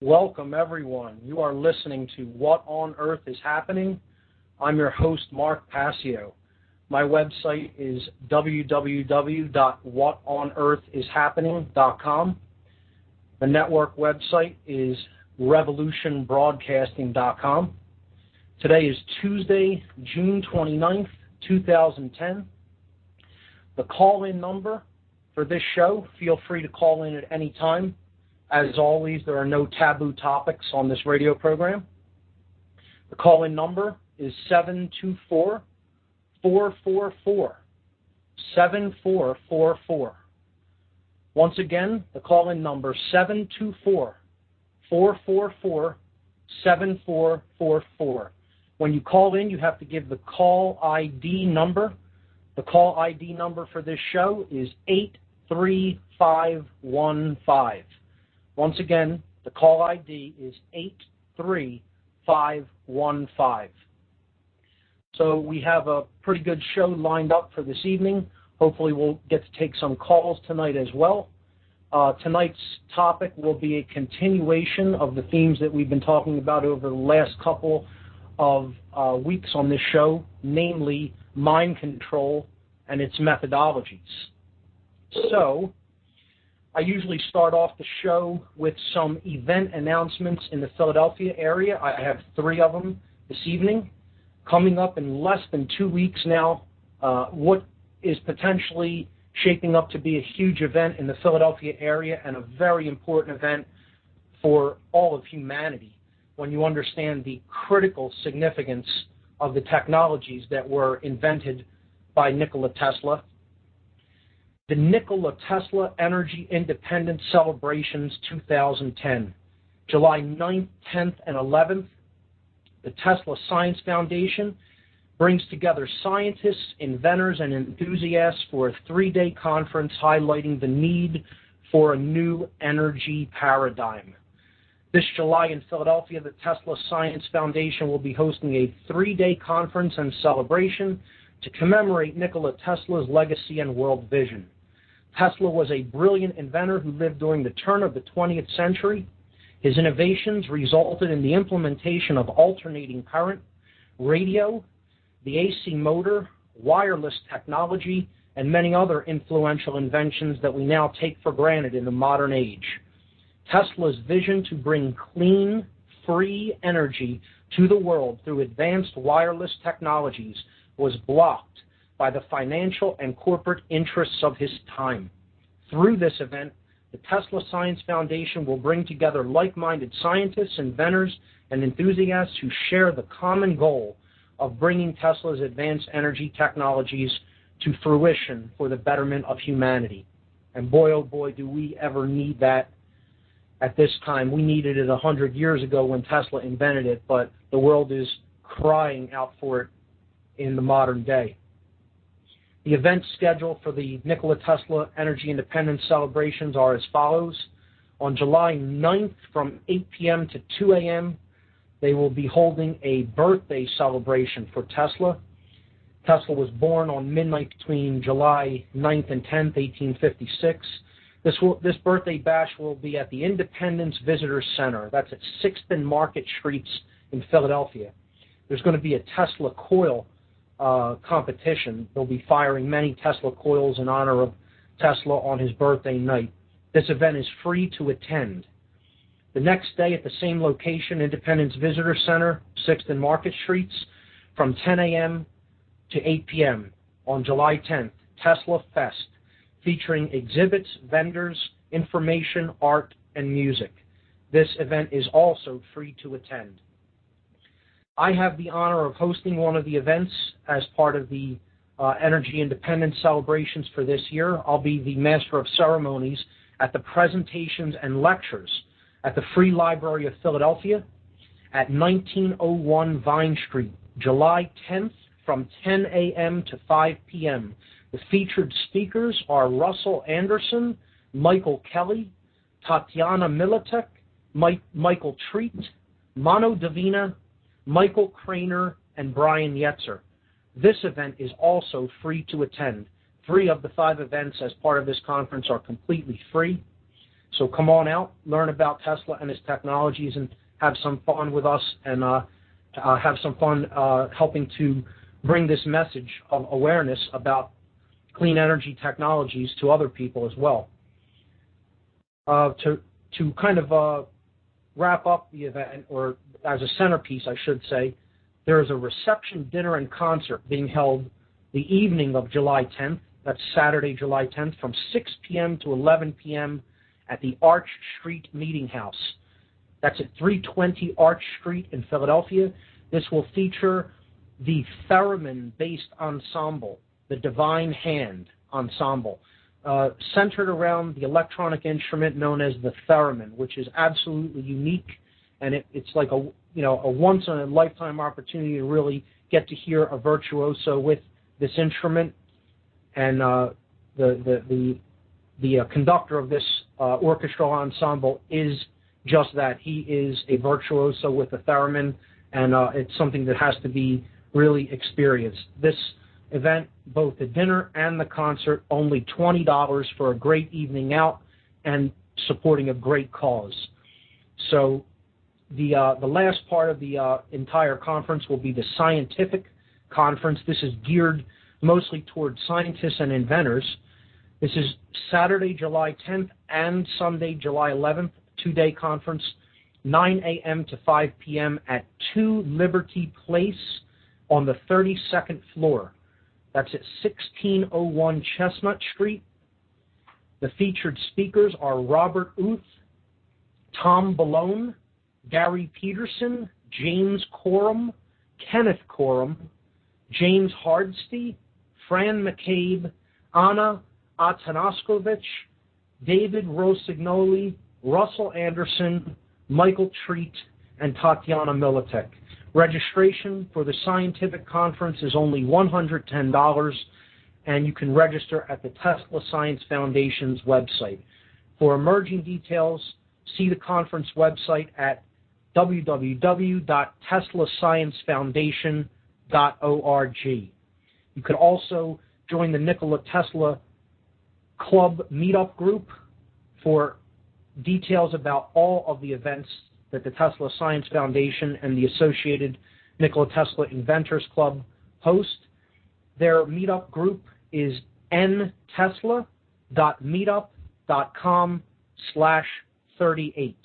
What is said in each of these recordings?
Welcome, everyone. You are listening to What on Earth is Happening. I'm your host, Mark PASSIO. My website is www.whatonearthishappening.com. The network website is revolutionbroadcasting.com. Today is Tuesday, June 29th, 2010. The call-in number for this show, feel free to call in at any time. As always, there are no taboo topics on this radio program. The call-in number is 724-444-7444. Once again, the call-in number 724-444-7444. When you call in, you have to give the call ID number. The call ID number for this show is 83515. Once again, the call ID is 83515. So we have a pretty good show lined up for this evening. Hopefully we'll get to take some calls tonight as well. Tonight's topic will be a continuation of the themes that we've been talking about over the last couple of weeks on this show, namely mind control and its methodologies. So I usually start off the show with some event announcements in the Philadelphia area. I have 3 of them this evening. Coming up in less than 2 weeks now, what is potentially shaping up to be a huge event in the Philadelphia area and a very important event for all of humanity when you understand the critical significance of the technologies that were invented by Nikola Tesla. The Nikola Tesla Energy Independence Celebrations 2010, July 9th, 10th, and 11th. The Tesla Science Foundation brings together scientists, inventors, and enthusiasts for a 3-day conference highlighting the need for a new energy paradigm. This July in Philadelphia, the Tesla Science Foundation will be hosting a 3-day conference and celebration to commemorate Nikola Tesla's legacy and world vision. Tesla was a brilliant inventor who lived during the turn of the 20th century. His innovations resulted in the implementation of alternating current, radio, the AC motor, wireless technology, and many other influential inventions that we now take for granted in the modern age. Tesla's vision to bring clean, free energy to the world through advanced wireless technologies was blocked by the financial and corporate interests of his time. Through this event, the Tesla Science Foundation will bring together like-minded scientists, inventors, and enthusiasts who share the common goal of bringing Tesla's advanced energy technologies to fruition for the betterment of humanity. And boy, oh boy, do we ever need that at this time. We needed it 100 years ago when Tesla invented it, but the world is crying out for it in the modern day. The event schedule for the Nikola Tesla Energy Independence celebrations are as follows. On July 9th from 8 p.m. to 2 a.m., they will be holding a birthday celebration for Tesla. Tesla was born on midnight between July 9th and 10th, 1856. This birthday bash will be at the Independence Visitor Center. That's at 6th and Market Streets in Philadelphia. There's going to be a Tesla coil competition. They'll be firing many Tesla coils in honor of Tesla on his birthday night. This event is free to attend. The next day at the same location, Independence Visitor Center, 6th and Market Streets, from 10 a.m. to 8 p.m. on July 10th, Tesla Fest, featuring exhibits, vendors, information, art, and music. This event is also free to attend. I have the honor of hosting one of the events as part of the Energy Independence celebrations for this year. I'll be the Master of Ceremonies at the presentations and lectures at the Free Library of Philadelphia at 1901 Vine Street, July 10th from 10 a.m. to 5 p.m. The featured speakers are Russell Anderson, Michael Kelly, Tatiana Militek, Michael Treat, Mano Davina, Michael Craner, and Brian Yetzer. This event is also free to attend. 3 of the 5 events as part of this conference are completely free. So come on out, learn about Tesla and his technologies, and have some fun with us, and have some fun helping to bring this message of awareness about clean energy technologies to other people as well. To kind of wrap up the event, or as a centerpiece, I should say, there is a reception, dinner, and concert being held the evening of July 10th. That's Saturday, July 10th, from 6 p.m. to 11 p.m. at the Arch Street Meeting House. That's at 320 Arch Street in Philadelphia. This will feature the theremin-based ensemble, the Divine Hand Ensemble, centered around the electronic instrument known as the theremin, which is absolutely unique, and it's like a once-in-a-lifetime opportunity to really get to hear a virtuoso with this instrument. And the conductor of this orchestral ensemble is just that. He is a virtuoso with the theremin, and it's something that has to be really experienced. This event, both the dinner and the concert, only $20 for a great evening out and supporting a great cause. So the last part of the entire conference will be the scientific conference. This is geared mostly towards scientists and inventors. This is Saturday, July 10th and Sunday, July 11th, two-day conference, 9 a.m. to 5 p.m. at 2 Liberty Place on the 32nd floor. That's at 1601 Chestnut Street. The featured speakers are Robert Uth, Tom Balone, Gary Peterson, James Coram, Kenneth Coram, James Hardsty, Fran McCabe, Anna Atanaskovich, David Rosignoli, Russell Anderson, Michael Treat, and Tatiana Militek. Registration for the scientific conference is only $110, and you can register at the Tesla Science Foundation's website. For emerging details, see the conference website at www.teslasciencefoundation.org. You could also join the Nikola Tesla Club meetup group for details about all of the events that the Tesla Science Foundation and the associated Nikola Tesla Inventors Club host. Their meetup group is ntesla.meetup.com/38.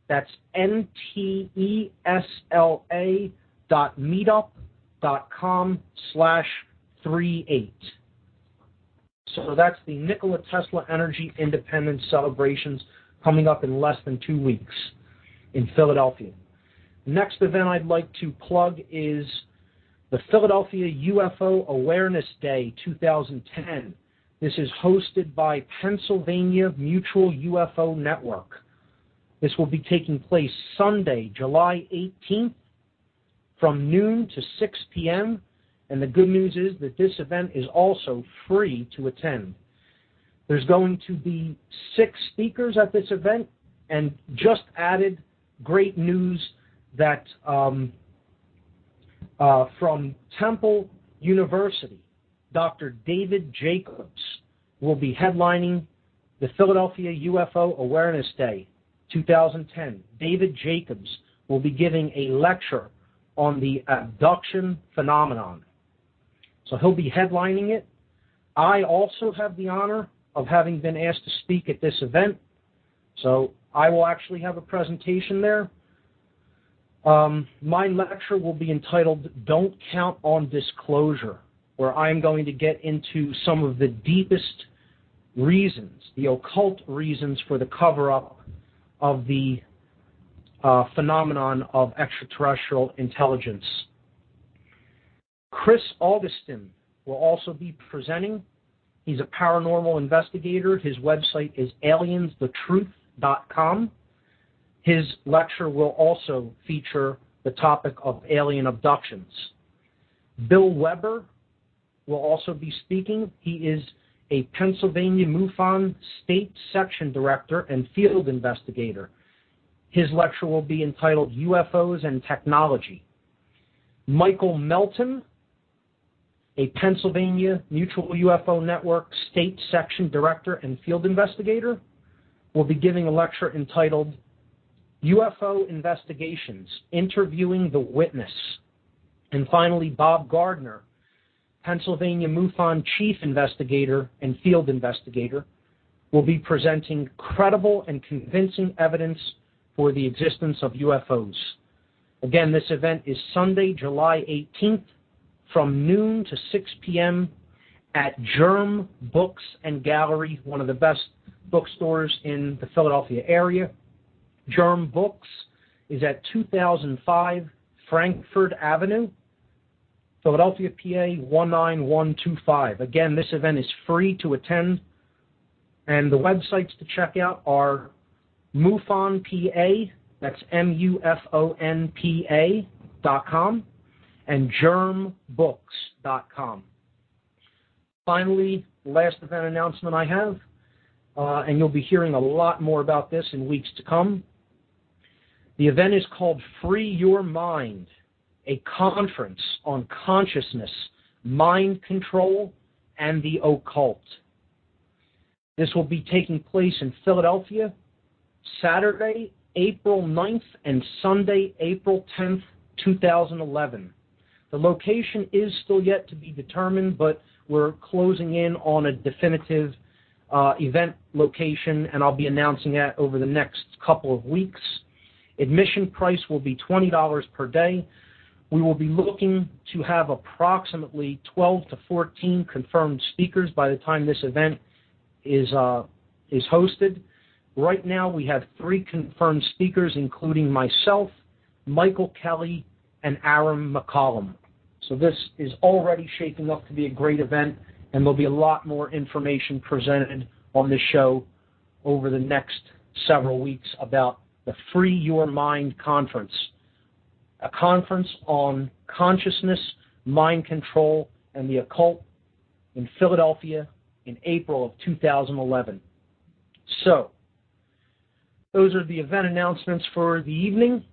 That's ntesla.meetup.com/38. So that's the Nikola Tesla Energy Independence celebrations coming up in less than 2 weeks in Philadelphia. The next event I'd like to plug is the Philadelphia UFO Awareness Day 2010. This is hosted by Pennsylvania Mutual UFO Network. This will be taking place Sunday, July 18th from noon to 6 p.m., and the good news is that this event is also free to attend. There's going to be 6 speakers at this event, and just added great news that from Temple University, Dr. David Jacobs will be headlining the Philadelphia UFO Awareness Day 2010. David Jacobs will be giving a lecture on the abduction phenomenon. So he'll be headlining it. I also have the honor of having been asked to speak at this event, so I will actually have a presentation there. My lecture will be entitled Don't Count on Disclosure, where I'm going to get into some of the deepest reasons, the occult reasons for the cover-up of the phenomenon of extraterrestrial intelligence. Chris Augustin will also be presenting. He's a paranormal investigator. His website is aliensthetruth.com. His lecture will also feature the topic of alien abductions. Bill Weber will also be speaking. He is a Pennsylvania MUFON State Section Director and Field Investigator. His lecture will be entitled UFOs and Technology. Michael Melton, a Pennsylvania Mutual UFO Network State Section Director and Field Investigator, will be giving a lecture entitled UFO Investigations, Interviewing the Witness. And finally, Bob Gardner, Pennsylvania MUFON Chief Investigator and Field Investigator, will be presenting credible and convincing evidence for the existence of UFOs. Again, this event is Sunday, July 18th, from noon to 6 p.m. at Germ Books and Gallery, one of the best bookstores in the Philadelphia area. Germ Books is at 2005 Frankfurt Avenue, Philadelphia, PA 19125. Again, this event is free to attend, and the websites to check out are MUFONPA, that's MUFONPA.com, and germbooks.com. Finally, last event announcement I have, and you'll be hearing a lot more about this in weeks to come. The event is called Free Your Mind, a conference on consciousness, mind control, and the occult. This will be taking place in Philadelphia, Saturday, April 9th, and Sunday, April 10th, 2011. The location is still yet to be determined, but we're closing in on a definitive event location, and I'll be announcing that over the next couple of weeks. Admission price will be $20 per day. We will be looking to have approximately 12 to 14 confirmed speakers by the time this event is hosted. Right now we have 3 confirmed speakers, including myself, Michael Kelly, and Aram McCollum. So this is already shaping up to be a great event, and there'll be a lot more information presented on this show over the next several weeks about the Free Your Mind Conference, a conference on consciousness, mind control, and the occult in Philadelphia in April of 2011. So, those are the event announcements for the evening.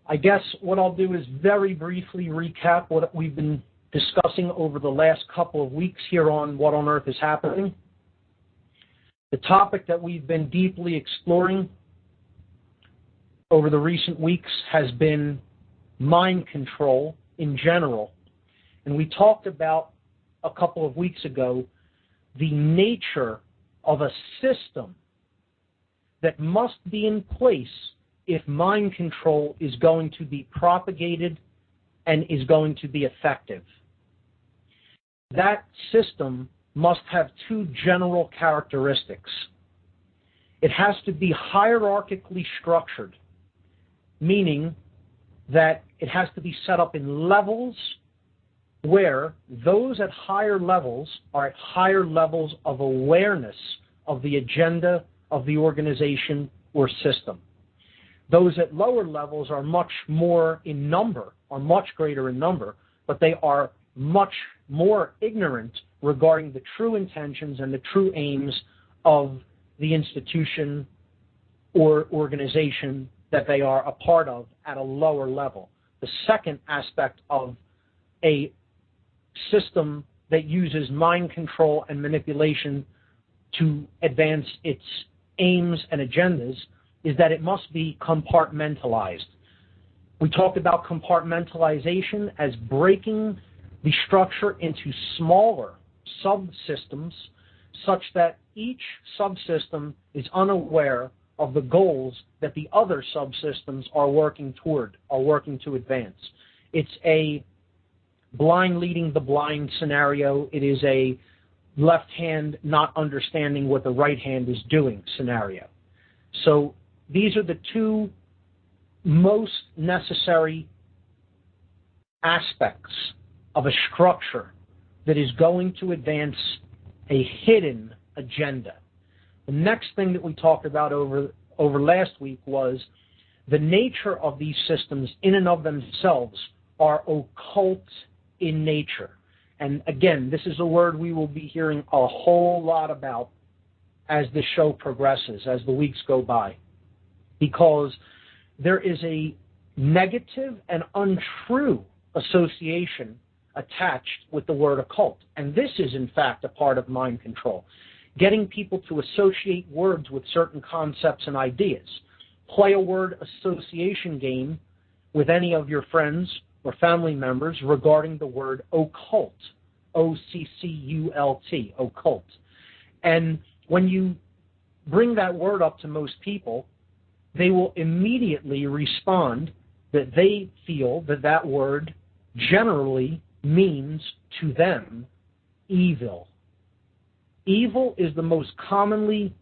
I guess what I'll do is very briefly recap what we've been discussing over the last couple of weeks here on What on Earth is Happening. The topic that we've been deeply exploring over the recent weeks has been mind control in general. And we talked about a couple of weeks ago the nature of a system that must be in place if mind control is going to be propagated and is going to be effective. That system must have 2 general characteristics. It has to be hierarchically structured, meaning that it has to be set up in levels where those at higher levels are at higher levels of awareness of the agenda of the organization or system. Those at lower levels are much more in number, are much greater in number, but they are much more ignorant regarding the true intentions and the true aims of the institution or organization that they are a part of at a lower level. The second aspect of a system that uses mind control and manipulation to advance its aims and agendas is that it must be compartmentalized. We talked about compartmentalization as breaking the structure into smaller subsystems such that each subsystem is unaware of the goals that the other subsystems are working toward, are working to advance. It's a blind leading the blind scenario. It is a left hand not understanding what the right hand is doing scenario. So these are the 2 most necessary aspects of a structure that is going to advance a hidden agenda. The next thing that we talked about over last week was the nature of these systems in and of themselves are occult in nature. And again, this is a word we will be hearing a whole lot about as the show progresses, as the weeks go by, because there is a negative and untrue association attached with the word occult. And this is, in fact, a part of mind control. getting people to associate words with certain concepts and ideas. Play a word association game with any of your friends or family members regarding the word occult, O-C-C-U-L-T, occult. And when you bring that word up to most people, they will immediately respond that they feel that that word generally means to them evil. Evil is the most commonly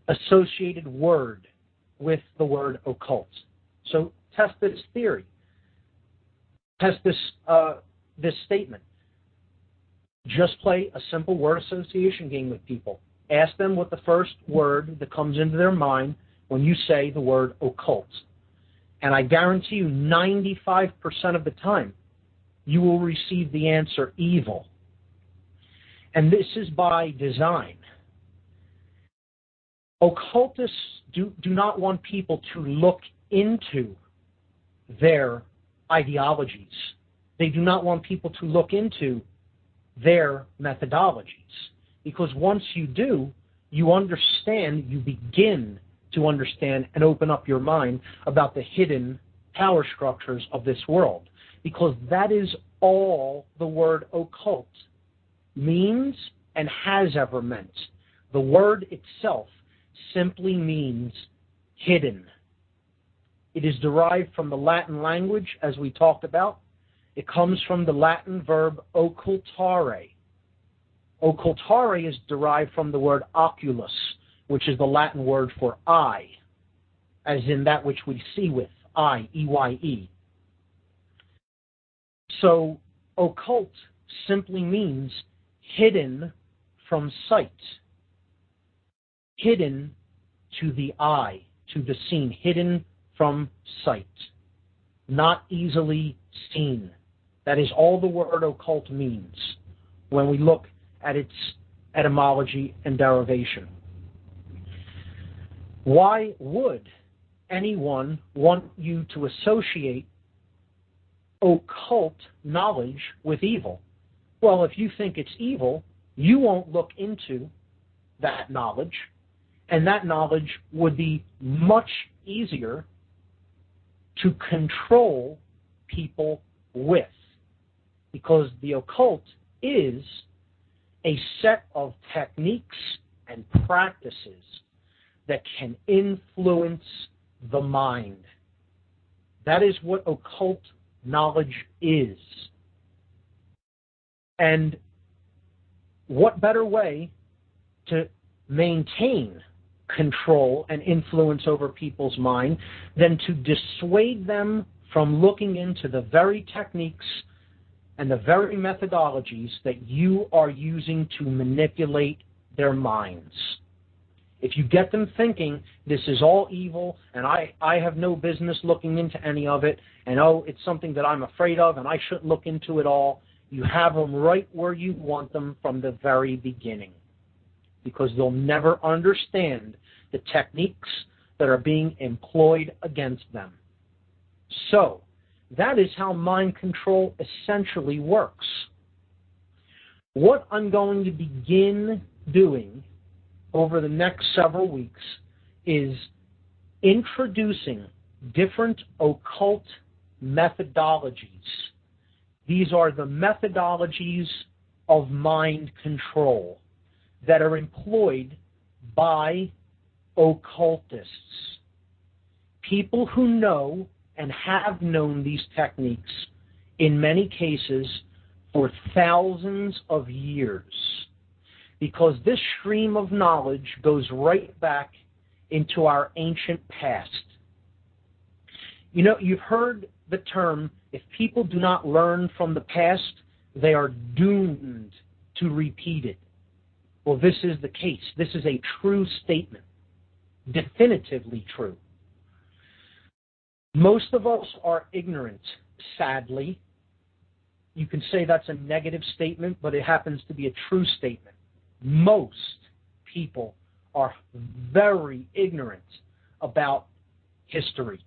associated word with the word occult. So test this theory. Test this statement. Just play a simple word association game with people. Ask them what the first word that comes into their mind when you say the word occult. And I guarantee you 95% of the time you will receive the answer evil. And this is by design. Occultists do not want people to look into their ideologies. They do not want people to look into their methodologies. Because once you do, you understand, you begin to understand and open up your mind about the hidden power structures of this world. Because that is all the word occult means and has ever meant. The word itself simply means hidden. It is derived from the Latin language, as we talked about. It comes from the Latin verb occultare. Occultare is derived from the word oculus, which is the Latin word for eye, as in that which we see with, eye, E-Y-E. So occult simply means hidden from sight, hidden to the eye, to the seen, hidden from sight, not easily seen. That is all the word occult means when we look at its etymology and derivation. Why would anyone want you to associate occult knowledge with evil? Well, if you think it's evil, you won't look into that knowledge, and that knowledge would be much easier to control people with, because the occult is a set of techniques and practices that can influence the mind. That is what occult knowledge is. And what better way to maintain control and influence over people's mind than to dissuade them from looking into the very techniques and the very methodologies that you are using to manipulate their minds. If you get them thinking this is all evil and I have no business looking into any of it, and it's something that I'm afraid of and I shouldn't look into it all, you have them right where you want them from the very beginning, because they'll never understand the techniques that are being employed against them. So, that is how mind control essentially works. What I'm going to begin doing over the next several weeks is introducing different occult methodologies. These are the methodologies of mind control that are employed by occultists. People who know and have known these techniques, in many cases, for thousands of years. Because this stream of knowledge goes right back into our ancient past. You know, you've heard the term, if people do not learn from the past, they are doomed to repeat it. Well, this is the case. This is a true statement. Definitively true. Most of us are ignorant, sadly. You can say that's a negative statement, but it happens to be a true statement. Most people are very ignorant about history,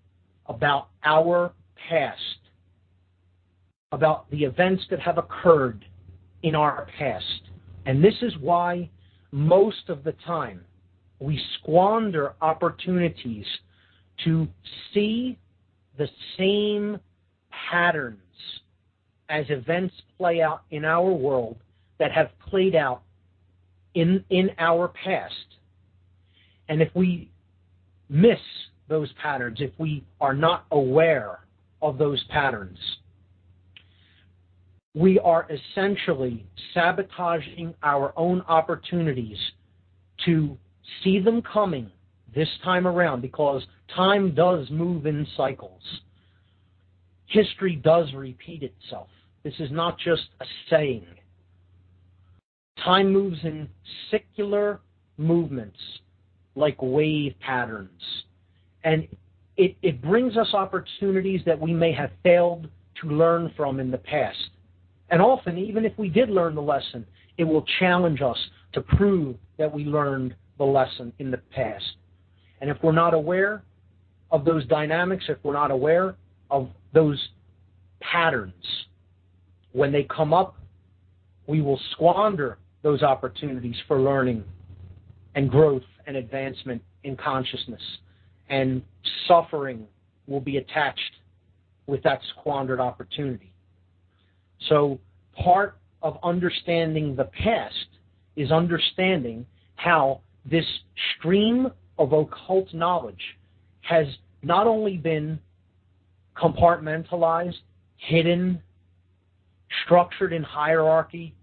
about our past, about the events that have occurred in our past. And this is why most of the time, we squander opportunities to see the same patterns as events play out in our world that have played out in our past. And if we miss those patterns, if we are not aware of those patterns, we are essentially sabotaging our own opportunities to see them coming this time around, because time does move in cycles. History does repeat itself. This is not just a saying. Time moves in circular movements like wave patterns. And it brings us opportunities that we may have failed to learn from in the past. And often, even if we did learn the lesson, it will challenge us to prove that we learned the lesson in the past. And if we're not aware of those dynamics, if we're not aware of those patterns, when they come up, we will squander those opportunities for learning and growth and advancement in consciousness. And suffering will be attached with that squandered opportunity. So part of understanding the past is understanding how this stream of occult knowledge has not only been compartmentalized, hidden, structured in hierarchy,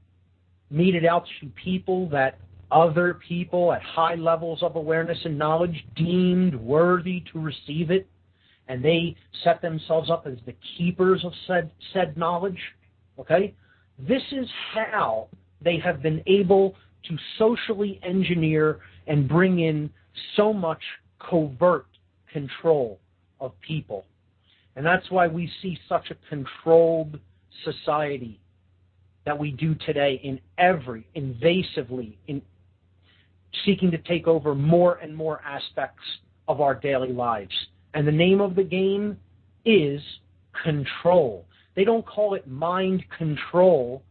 meted out to people that other people at high levels of awareness and knowledge deemed worthy to receive it, and they set themselves up as the keepers of said knowledge. Okay? This is how they have been able to socially engineer and bring in so much covert control of people. And that's why we see such a controlled society that we do today invasively, in seeking to take over more and more aspects of our daily lives. And the name of the game is control. They don't call it mind control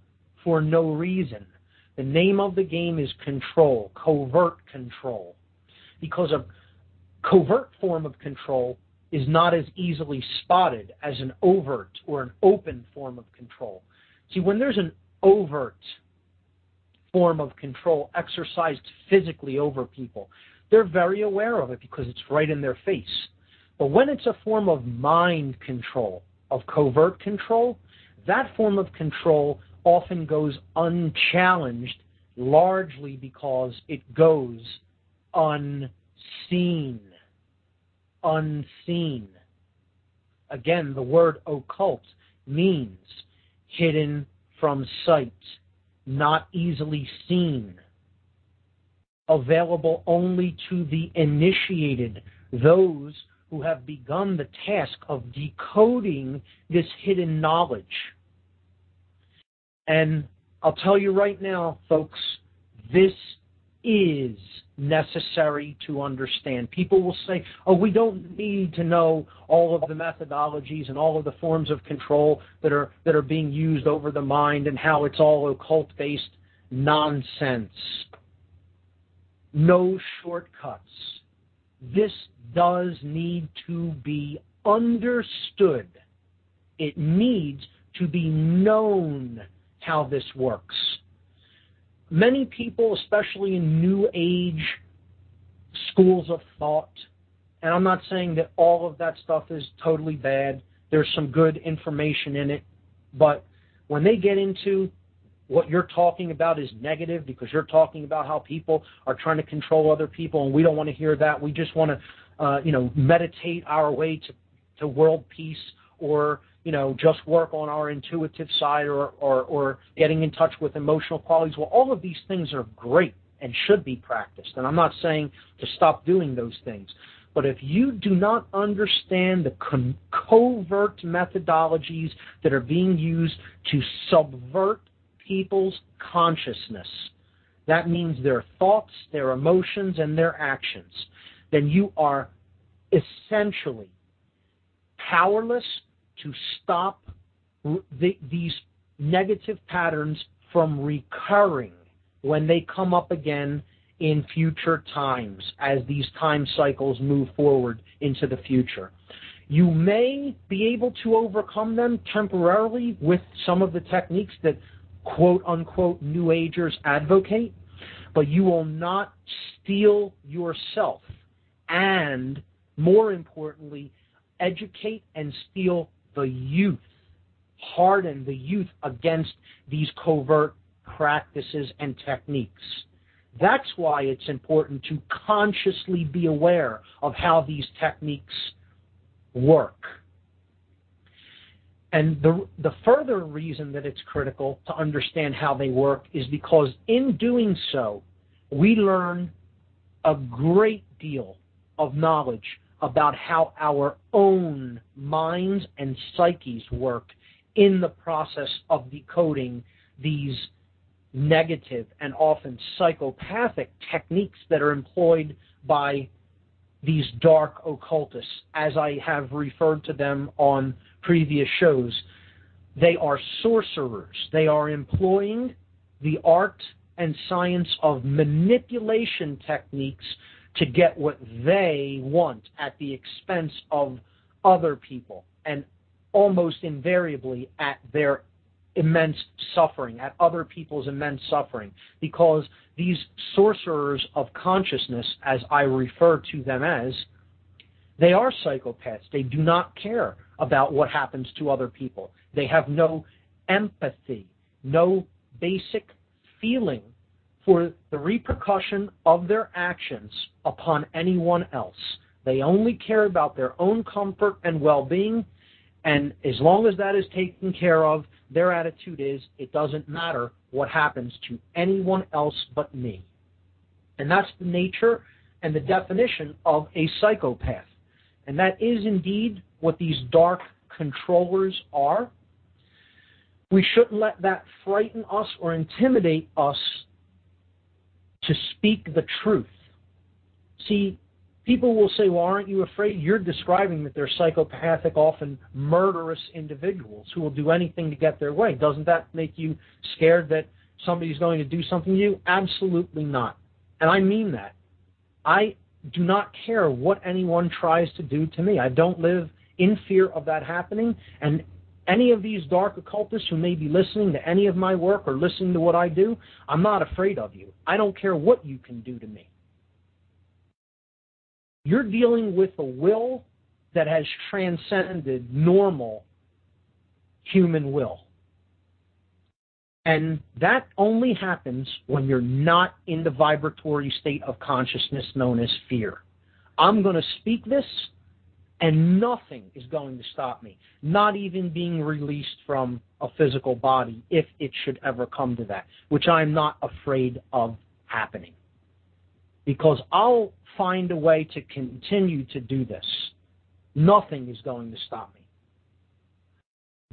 for no reason. The name of the game is control, covert control. Because a covert form of control is not as easily spotted as an overt or an open form of control. See, when there's an overt form of control exercised physically over people, they're very aware of it because it's right in their face. But when it's a form of mind control, of covert control, that form of control often goes unchallenged, largely because it goes unseen. Unseen. Again, the word occult means hidden from sight, not easily seen, available only to the initiated, those who have begun the task of decoding this hidden knowledge. And I'll tell you right now, folks, this is necessary to understand. People will say, oh, we don't need to know all of the methodologies and all of the forms of control that are being used over the mind and how it's all occult-based. Nonsense. No shortcuts. This does need to be understood. It needs to be known how this works. Many people, especially in New Age schools of thought, and I'm not saying that all of that stuff is totally bad. There's some good information in it. But when they get into what you're talking about is negative because you're talking about how people are trying to control other people, and we don't want to hear that. We just want to, meditate our way to world peace, or just work on our intuitive side, or getting in touch with emotional qualities. Well, all of these things are great and should be practiced. And I'm not saying to stop doing those things. But if you do not understand the covert methodologies that are being used to subvert people's consciousness, that means their thoughts, their emotions, and their actions, then you are essentially powerless to stop these negative patterns from recurring. when they come up again in future times as these time cycles move forward into the future. You may be able to overcome them temporarily with some of the techniques that quote-unquote New Agers advocate, but you will not steel yourself and, more importantly, educate and steel the youth, harden the youth against these covert practices and techniques. That's why it's important to consciously be aware of how these techniques work. And the further reason that it's critical to understand how they work is because in doing so, we learn a great deal of knowledge about how our own minds and psyches work in the process of decoding these negative and often psychopathic techniques that are employed by these dark occultists, as I have referred to them on previous shows. They are sorcerers. They are employing the art and science of manipulation techniques to get what they want at the expense of other people, and almost invariably at their immense suffering, at other people's immense suffering, because these sorcerers of consciousness, as I refer to them as, they are psychopaths. They do not care about what happens to other people. They have no empathy, no basic feeling for the repercussion of their actions upon anyone else. They only care about their own comfort and well-being, and as long as that is taken care of, their attitude is, it doesn't matter what happens to anyone else but me. And that's the nature and the definition of a psychopath. And that is indeed what these dark controllers are. We shouldn't let that frighten us or intimidate us to speak the truth. See, people will say, well, aren't you afraid? You're describing that they're psychopathic, often murderous individuals who will do anything to get their way. Doesn't that make you scared that somebody's going to do something to you? Absolutely not. And I mean that. I do not care what anyone tries to do to me. I don't live in fear of that happening. And any of these dark occultists who may be listening to any of my work or listening to what I do, I'm not afraid of you. I don't care what you can do to me. You're dealing with a will that has transcended normal human will. And that only happens when you're not in the vibratory state of consciousness known as fear. I'm going to speak this, and nothing is going to stop me, not even being released from a physical body, if it should ever come to that, which I'm not afraid of happening. Because I'll find a way to continue to do this. Nothing is going to stop me.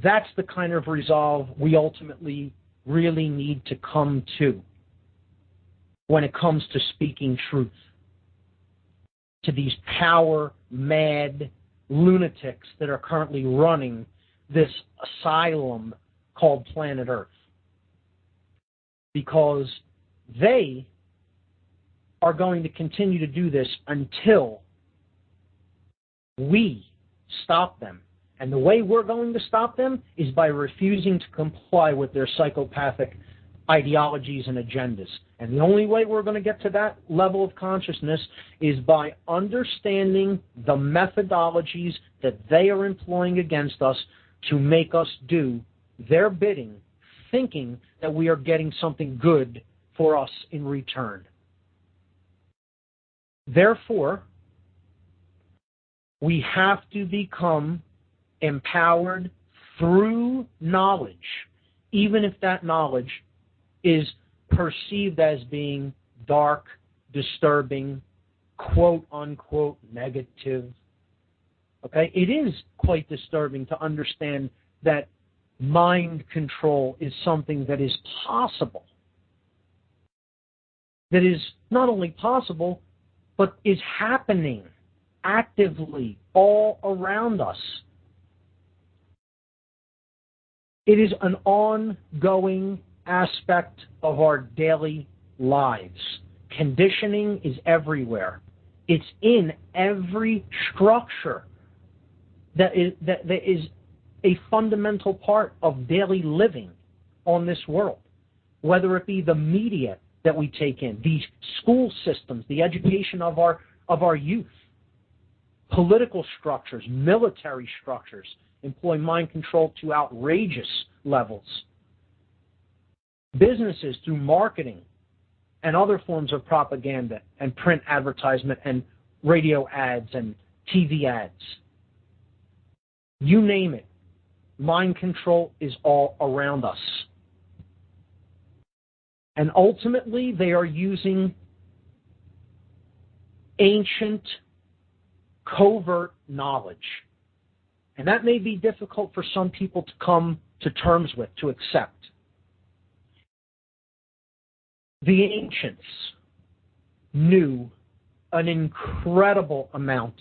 That's the kind of resolve we ultimately really need to come to when it comes to speaking truth to these power-mad lunatics that are currently running this asylum called planet Earth. Because they are going to continue to do this until we stop them. And the way we're going to stop them is by refusing to comply with their psychopathic ideologies and agendas. And the only way we're going to get to that level of consciousness is by understanding the methodologies that they are employing against us to make us do their bidding, thinking that we are getting something good for us in return. Therefore, we have to become empowered through knowledge, even if that knowledge is perceived as being dark, disturbing, quote-unquote negative. Okay? It is quite disturbing to understand that mind control is something that is possible. That is not only possible, but is happening actively all around us. It is an ongoing aspect of our daily lives. Conditioning is everywhere. It's in every structure that is a fundamental part of daily living on this world, whether it be the media that we take in, the school systems, the education of our youth, political structures, military structures employ mind control to outrageous levels. Businesses through marketing and other forms of propaganda and print advertisement and radio ads and TV ads. You name it. Mind control is all around us. And ultimately, they are using ancient, covert knowledge. And that may be difficult for some people to come to terms with, to accept. The ancients knew an incredible amount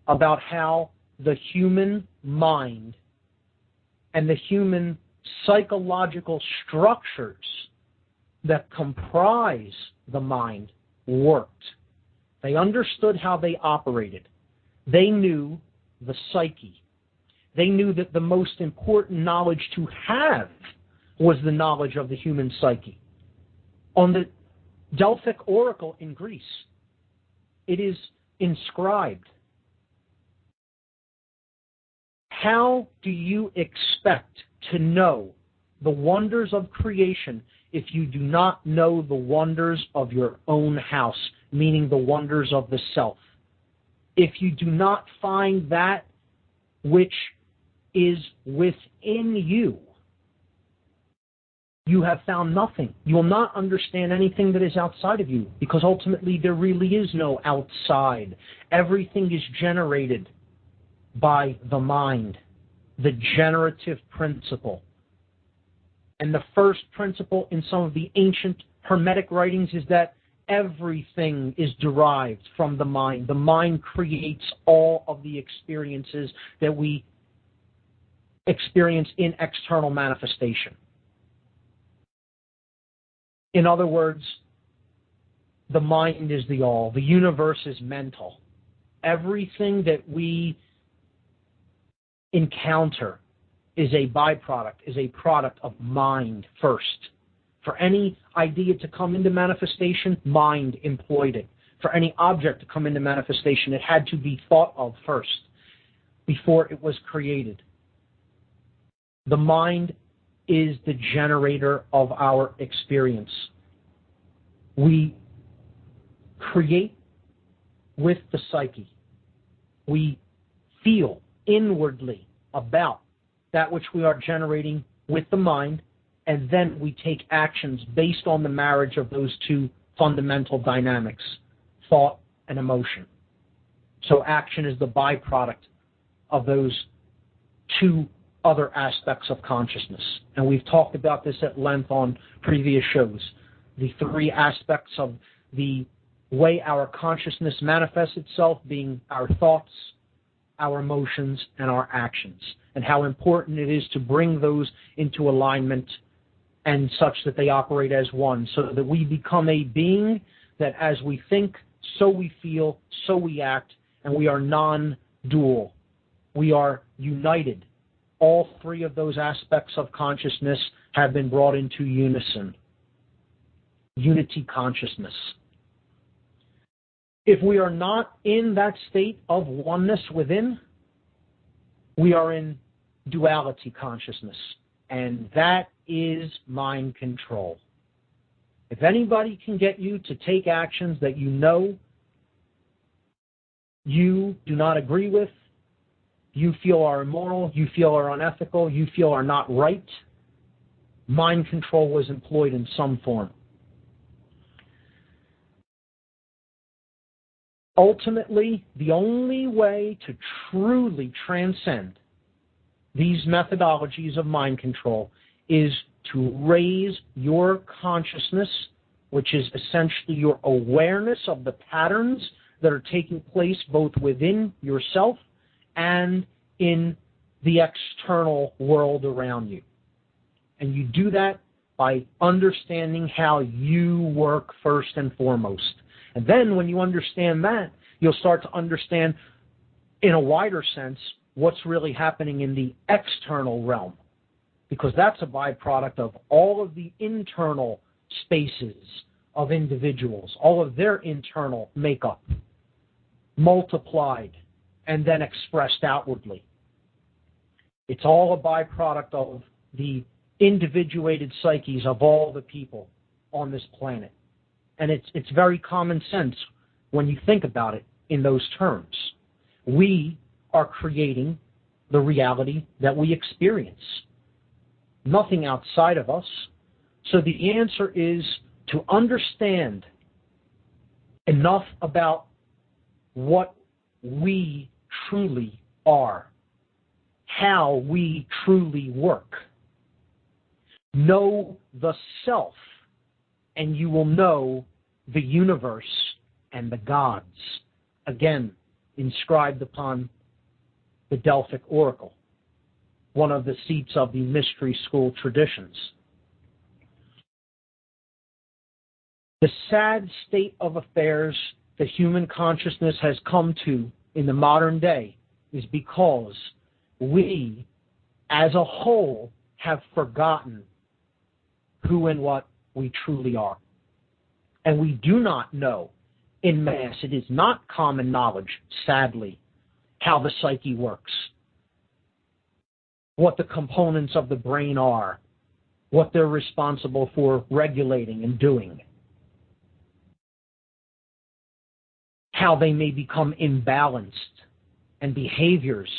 about how the human mind and the human psychological structures that comprise the mind worked. They understood how they operated. They knew the psyche. They knew that the most important knowledge to have was the knowledge of the human psyche. On the Delphic oracle in Greece, it is inscribed. How do you expect to know the wonders of creation if you do not know the wonders of your own house, meaning the wonders of the self? If you do not find that which is within you, you have found nothing. You will not understand anything that is outside of you, because ultimately there really is no outside. Everything is generated by the mind, the generative principle. And the first principle in some of the ancient Hermetic writings is that everything is derived from the mind. The mind creates all of the experiences that we experience in external manifestation. In other words, the mind is the all. The universe is mental. Everything that we encounter is a byproduct, is a product of mind first. For any idea to come into manifestation, mind employed it. For any object to come into manifestation, it had to be thought of first before it was created. The mind is the generator of our experience. We create with the psyche. We feel inwardly about that which we are generating with the mind, and then we take actions based on the marriage of those two fundamental dynamics, thought and emotion. So action is the byproduct of those two other aspects of consciousness. And we've talked about this at length on previous shows. The three aspects of the way our consciousness manifests itself being our thoughts, our emotions, and our actions, and how important it is to bring those into alignment and such that they operate as one, so that we become a being that as we think, so we feel, so we act, and we are non-dual. We are united. All three of those aspects of consciousness have been brought into unison. Unity consciousness. If we are not in that state of oneness within, we are in duality consciousness, and that is mind control. If anybody can get you to take actions that you know you do not agree with, you feel are immoral, you feel are unethical, you feel are not right, mind control was employed in some form. Ultimately, the only way to truly transcend these methodologies of mind control is to raise your consciousness, which is essentially your awareness of the patterns that are taking place both within yourself and in the external world around you. And you do that by understanding how you work first and foremost. And then when you understand that, you'll start to understand in a wider sense what's really happening in the external realm, because that's a byproduct of all of the internal spaces of individuals, all of their internal makeup, multiplied and then expressed outwardly. It's all a byproduct of the individuated psyches of all the people on this planet. And it's very common sense when you think about it in those terms. We are creating the reality that we experience. Nothing outside of us. So the answer is to understand enough about what we truly are, how we truly work. Know the self, and you will know the universe and the gods. Again, inscribed upon the Delphic Oracle, one of the seats of the mystery school traditions. The sad state of affairs that human consciousness has come to in the modern day is because we, as a whole, have forgotten who and what we truly are. And we do not know in mass, it is not common knowledge, sadly, how the psyche works, what the components of the brain are, what they're responsible for regulating and doing, how they may become imbalanced, and behaviors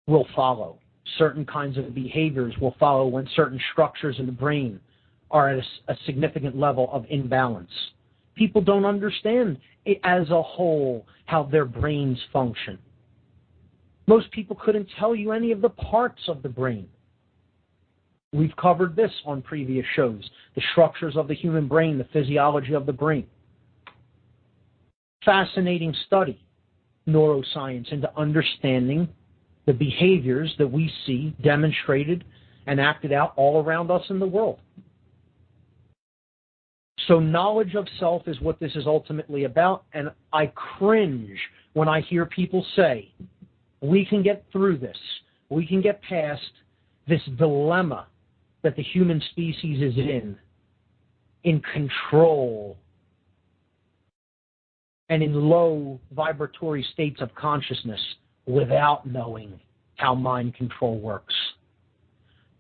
will follow. Certain kinds of behaviors will follow when certain structures in the brain are at a significant level of imbalance. People don't understand it as a whole how their brains function. Most people couldn't tell you any of the parts of the brain. We've covered this on previous shows, the structures of the human brain, the physiology of the brain. Fascinating study, neuroscience, into understanding the behaviors that we see demonstrated and acted out all around us in the world. So knowledge of self is what this is ultimately about, and I cringe when I hear people say, we can get through this, we can get past this dilemma that the human species is in control and in low vibratory states of consciousness without knowing how mind control works.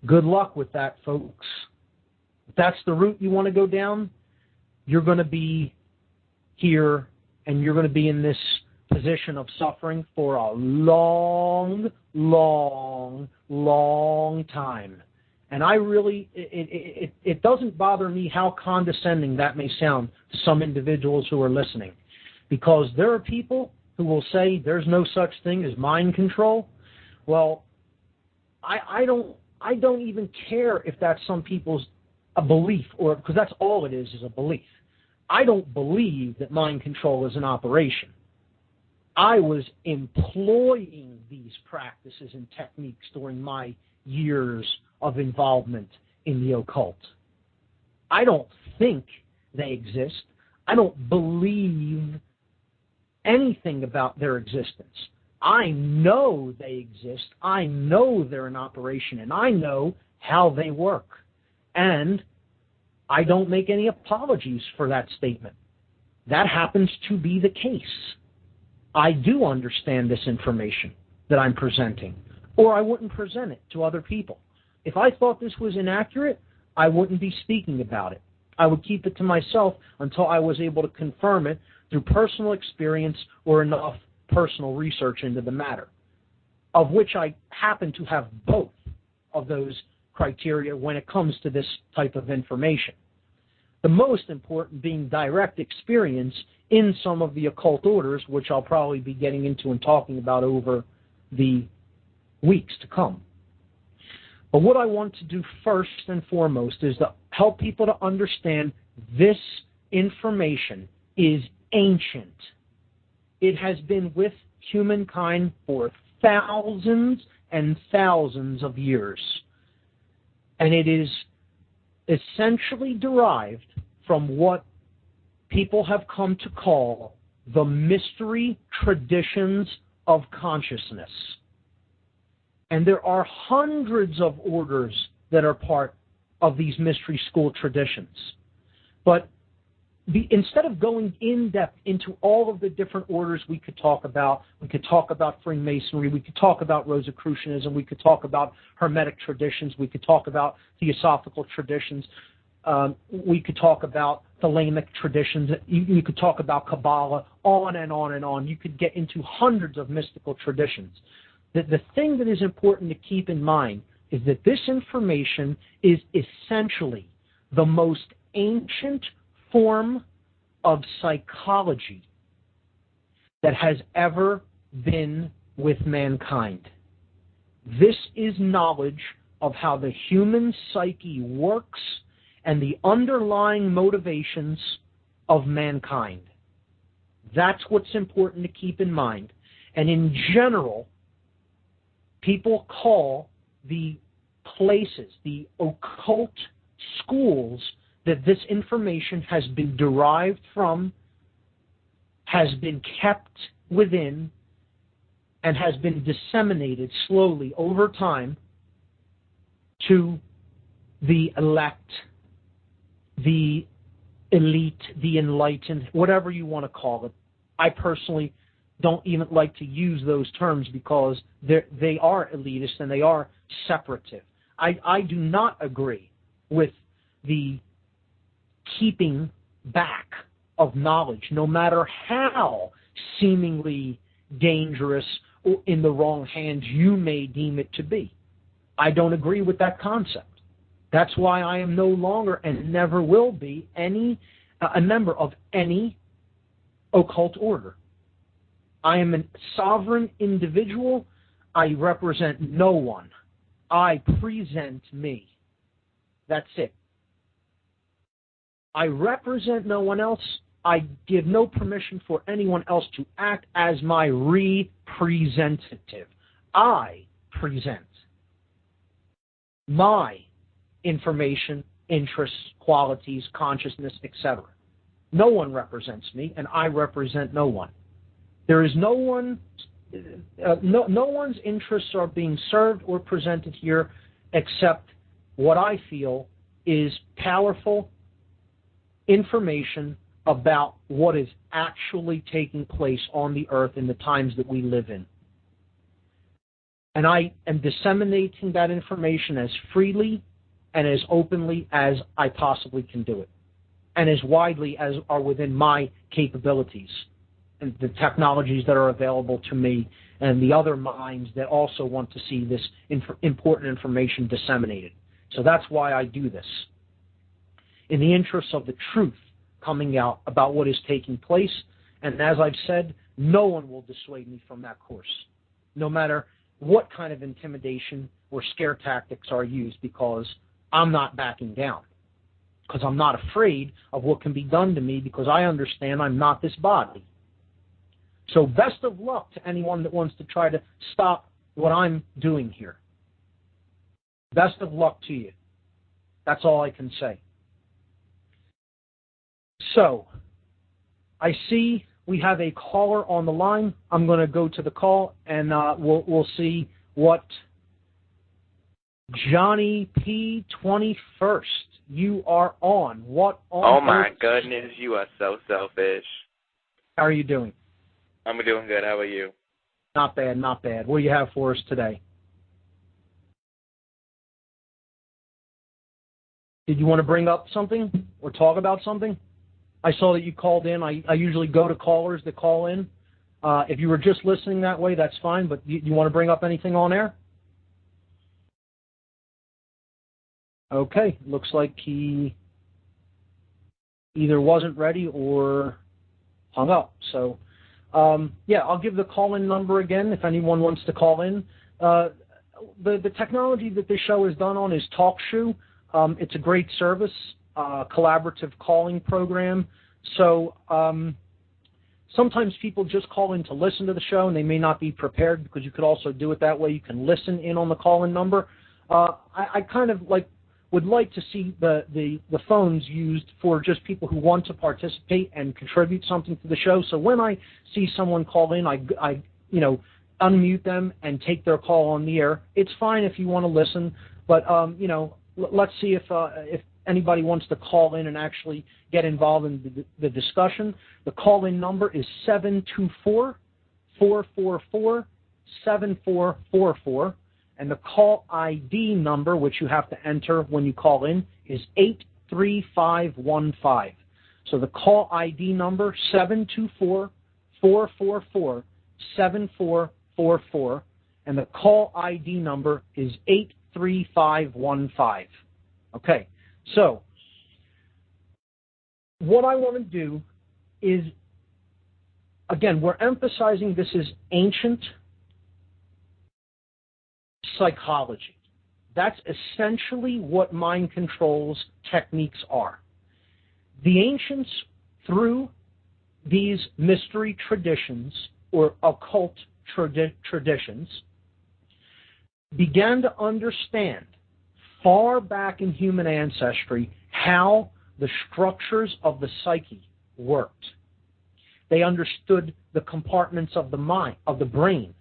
Good luck with that, folks. If that's the route you want to go down, you're going to be here and you're going to be in this position of suffering for a long, long, long time. And I really, it doesn't bother me how condescending that may sound to some individuals who are listening, because there are people who will say there's no such thing as mind control. Well, I don't even care if that's some people's a belief, or because that's all it is a belief. I don't believe that mind control is an operation. I was employing these practices and techniques during my years of involvement in the occult. I don't think they exist. I don't believe anything about their existence. I know they exist. I know they're in operation, and I know how they work. And I don't make any apologies for that statement. That happens to be the case. I do understand this information that I'm presenting, or I wouldn't present it to other people. If I thought this was inaccurate, I wouldn't be speaking about it. I would keep it to myself until I was able to confirm it through personal experience or enough personal research into the matter, of which I happen to have both of those criteria when it comes to this type of information. The most important being direct experience in some of the occult orders, which I'll probably be getting into and talking about over the weeks to come. But what I want to do first and foremost is to help people to understand this information is ancient. It has been with humankind for thousands and thousands of years. And it is essentially derived from what people have come to call the mystery traditions of consciousness. And there are hundreds of orders that are part of these mystery school traditions. But instead of going in depth into all of the different orders we could talk about Freemasonry, we could talk about Rosicrucianism, we could talk about Hermetic traditions, we could talk about Theosophical traditions, we could talk about the Lamaic traditions, you could talk about Kabbalah, on and on and on. You could get into hundreds of mystical traditions. The thing that is important to keep in mind is that this information is essentially the most ancient form of psychology that has ever been with mankind. This is knowledge of how the human psyche works and the underlying motivations of mankind. That's what's important to keep in mind. And in general, people call the places, the occult schools that this information has been derived from, has been kept within, and has been disseminated slowly over time to the elect, the elite, the enlightened, whatever you want to call it. I personally don't even like to use those terms because they are elitist and they are separative. I do not agree with the keeping back of knowledge, no matter how seemingly dangerous or in the wrong hands you may deem it to be. I don't agree with that concept. That's why I am no longer and never will be a member of any occult order. I am a sovereign individual. I represent no one. I present me. That's it. I represent no one else. I give no permission for anyone else to act as my representative. I present my information, interests, qualities, consciousness, etc. No one represents me, and I represent no one. There is no one, no one's interests are being served or presented here except what I feel is powerful information about what is actually taking place on the earth in the times that we live in. And I am disseminating that information as freely and as openly as I possibly can do it, and as widely as are within my capabilities, and the technologies that are available to me, and the other minds that also want to see this important information disseminated. So that's why I do this, in the interest of the truth coming out about what is taking place. And as I've said, no one will dissuade me from that course, no matter what kind of intimidation or scare tactics are used, because I'm not backing down, because I'm not afraid of what can be done to me, because I understand I'm not this body. So best of luck to anyone that wants to try to stop what I'm doing here. Best of luck to you. That's all I can say. So, I see we have a caller on the line. I'm going to go to the call, and we'll see what Johnny P. 21st. You are on. What on? Oh my goodness, you are so selfish. How are you doing? I'm doing good. How are you? Not bad, not bad. What do you have for us today? Did you want to bring up something or talk about something? I saw that you called in. I usually go to callers that call in. If you were just listening that way, that's fine, but you want to bring up anything on air? Okay, looks like he either wasn't ready or hung up. So, yeah, I'll give the call-in number again if anyone wants to call in. The technology that this show is done on is TalkShoe. It's a great service, collaborative calling program. So sometimes people just call in to listen to the show, and they may not be prepared, because you could also do it that way. You can listen in on the call-in number. I kind of like would like to see the phones used for just people who want to participate and contribute something to the show. So when I see someone call in, I unmute them and take their call on the air. It's fine if you want to listen, but let's see if anybody wants to call in and actually get involved in the discussion. The call-in number is 724-444-7444, and the call ID number, which you have to enter when you call in, is 83515. So the call ID number, 724-444-7444, and the call ID number is 83515. Okay, so what I want to do is, again, we're emphasizing this is ancient psychology. That's essentially what mind control's techniques are. The ancients, through these mystery traditions or occult traditions, began to understand far back in human ancestry how the structures of the psyche worked. They understood the compartments of the mind, of the brain,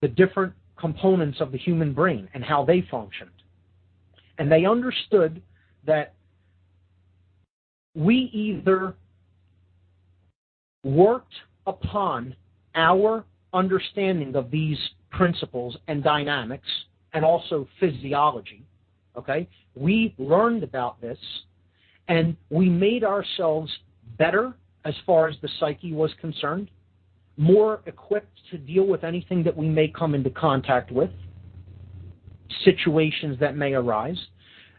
the different components of the human brain and how they functioned. And they understood that we either worked upon our understanding of these principles and dynamics and also physiology, okay? We learned about this and we made ourselves better as far as the psyche was concerned, more equipped to deal with anything that we may come into contact with, situations that may arise.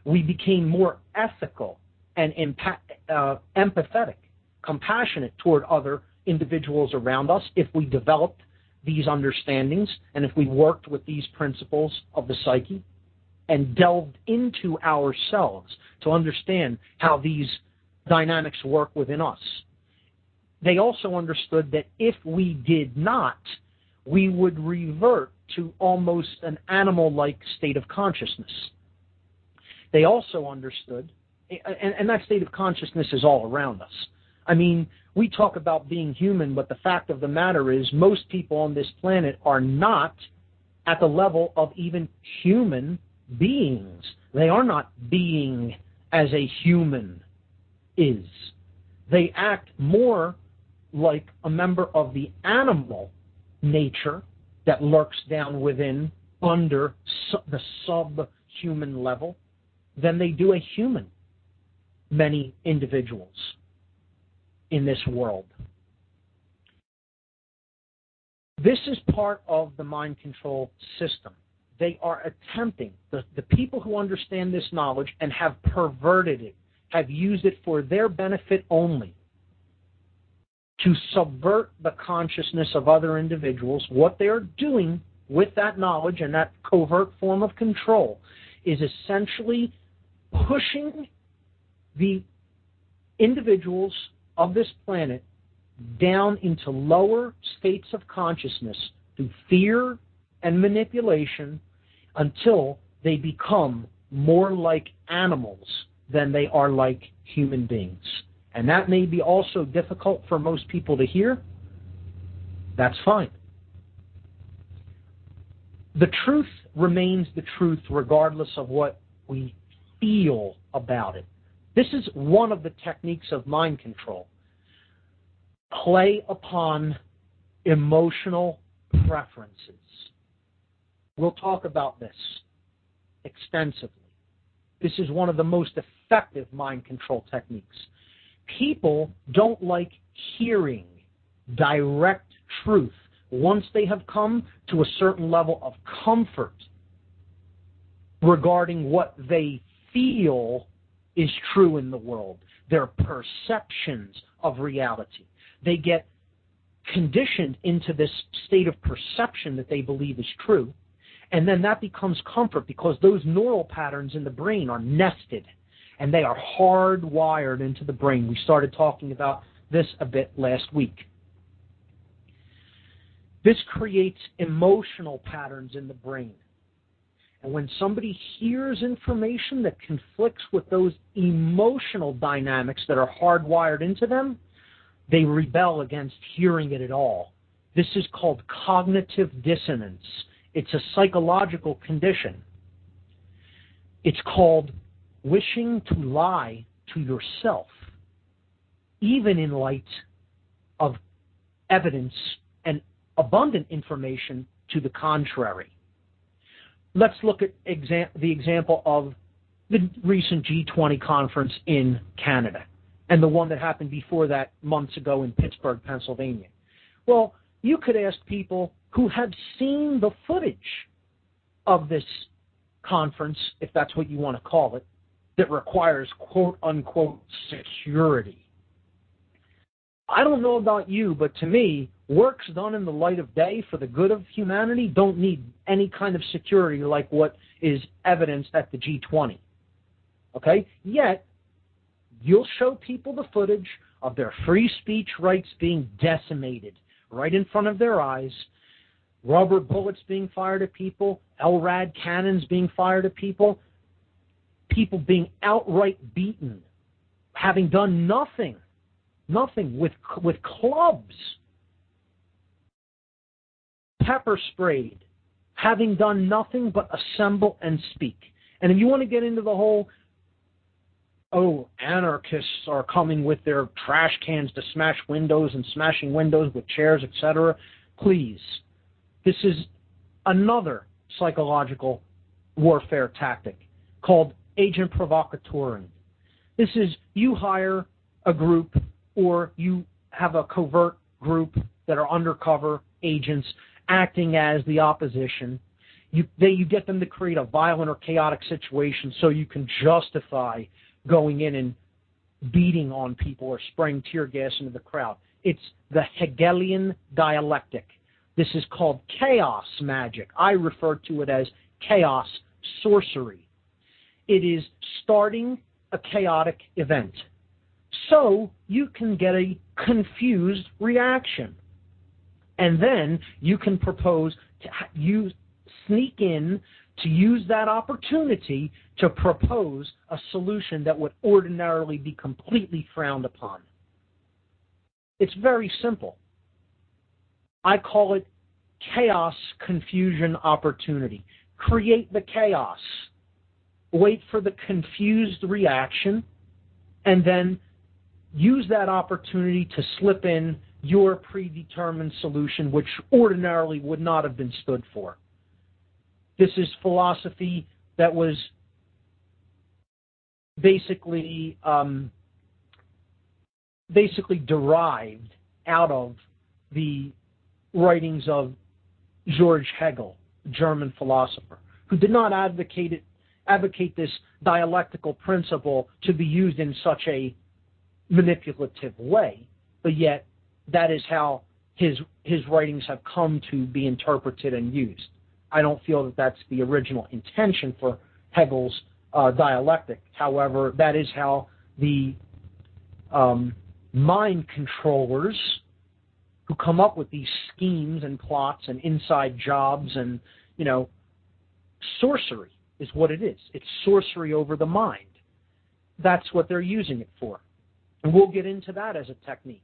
We became more ethical and empathetic, compassionate toward other individuals around us if we developed these understandings and if we worked with these principles of the psyche and delved into ourselves to understand how these dynamics work within us. They also understood that if we did not, we would revert to almost an animal-like state of consciousness. They also understood, and that state of consciousness is all around us. I mean, we talk about being human, but the fact of the matter is most people on this planet are not at the level of even human beings. They are not being as a human is. They act more like a member of the animal nature that lurks down within under the subhuman level than they do a human, many individuals in this world. This is part of the mind control system. They are attempting, the people who understand this knowledge and have perverted it, have used it for their benefit only, to subvert the consciousness of other individuals. What they're doing with that knowledge and that covert form of control is essentially pushing the individuals of this planet down into lower states of consciousness through fear and manipulation until they become more like animals than they are like human beings. And that may be also difficult for most people to hear. That's fine. The truth remains the truth regardless of what we feel about it. This is one of the techniques of mind control. Play upon emotional preferences. We'll talk about this extensively. This is one of the most effective mind control techniques. People don't like hearing direct truth once they have come to a certain level of comfort regarding what they feel is true in the world, their perceptions of reality. They get conditioned into this state of perception that they believe is true, and then that becomes comfort because those neural patterns in the brain are nested and they are hardwired into the brain. We started talking about this a bit last week. This creates emotional patterns in the brain. And when somebody hears information that conflicts with those emotional dynamics that are hardwired into them, they rebel against hearing it at all. This is called cognitive dissonance. It's a psychological condition. It's called wishing to lie to yourself, even in light of evidence and abundant information to the contrary. Let's look at the example of the recent G20 conference in Canada and the one that happened before that months ago in Pittsburgh, Pennsylvania. Well, you could ask people who have seen the footage of this conference, if that's what you want to call it, that requires quote-unquote security. I don't know about you, but to me, works done in the light of day for the good of humanity don't need any kind of security like what is evidenced at the G20. Okay? Yet, you'll show people the footage of their free speech rights being decimated right in front of their eyes, rubber bullets being fired at people, LRAD cannons being fired at people, people being outright beaten, having done nothing with clubs, pepper sprayed, having done nothing but assemble and speak. And if you want to get into the whole, anarchists are coming with their trash cans to smash windows and smashing windows with chairs, etc., please. This is another psychological warfare tactic called agent provocatorin. This is you hire a group or you have a covert group that are undercover agents acting as the opposition. You get them to create a violent or chaotic situation so you can justify going in and beating on people or spraying tear gas into the crowd. It's the Hegelian dialectic. This is called chaos magic. I refer to it as chaos sorcery. It is starting a chaotic event so you can get a confused reaction. And then you can propose to sneak in to use that opportunity to propose a solution that would ordinarily be completely frowned upon. It's very simple. I call it chaos, confusion, opportunity. Create the chaos. Wait for the confused reaction, and then use that opportunity to slip in your predetermined solution, which ordinarily would not have been stood for. This is philosophy that was basically derived out of the writings of George Hegel, a German philosopher, who did not advocate this dialectical principle to be used in such a manipulative way, but yet that is how his writings have come to be interpreted and used. I don't feel that that's the original intention for Hegel's dialectic. However, that is how the mind controllers who come up with these schemes and plots and inside jobs and, sorcery is what it is. It's sorcery over the mind. That's what they're using it for. And we'll get into that as a technique.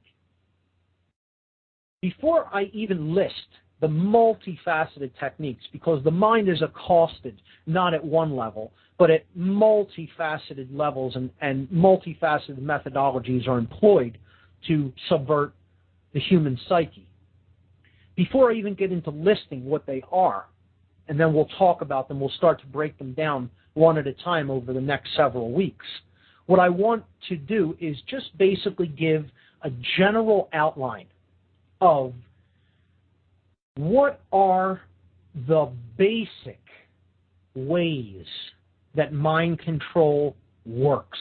Before I even list the multifaceted techniques, because the mind is accosted not at one level, but at multifaceted levels, and multifaceted methodologies are employed to subvert the human psyche. Before I even get into listing what they are, and then we'll talk about them, we'll start to break them down one at a time over the next several weeks. What I want to do is just basically give a general outline of what are the basic ways that mind control works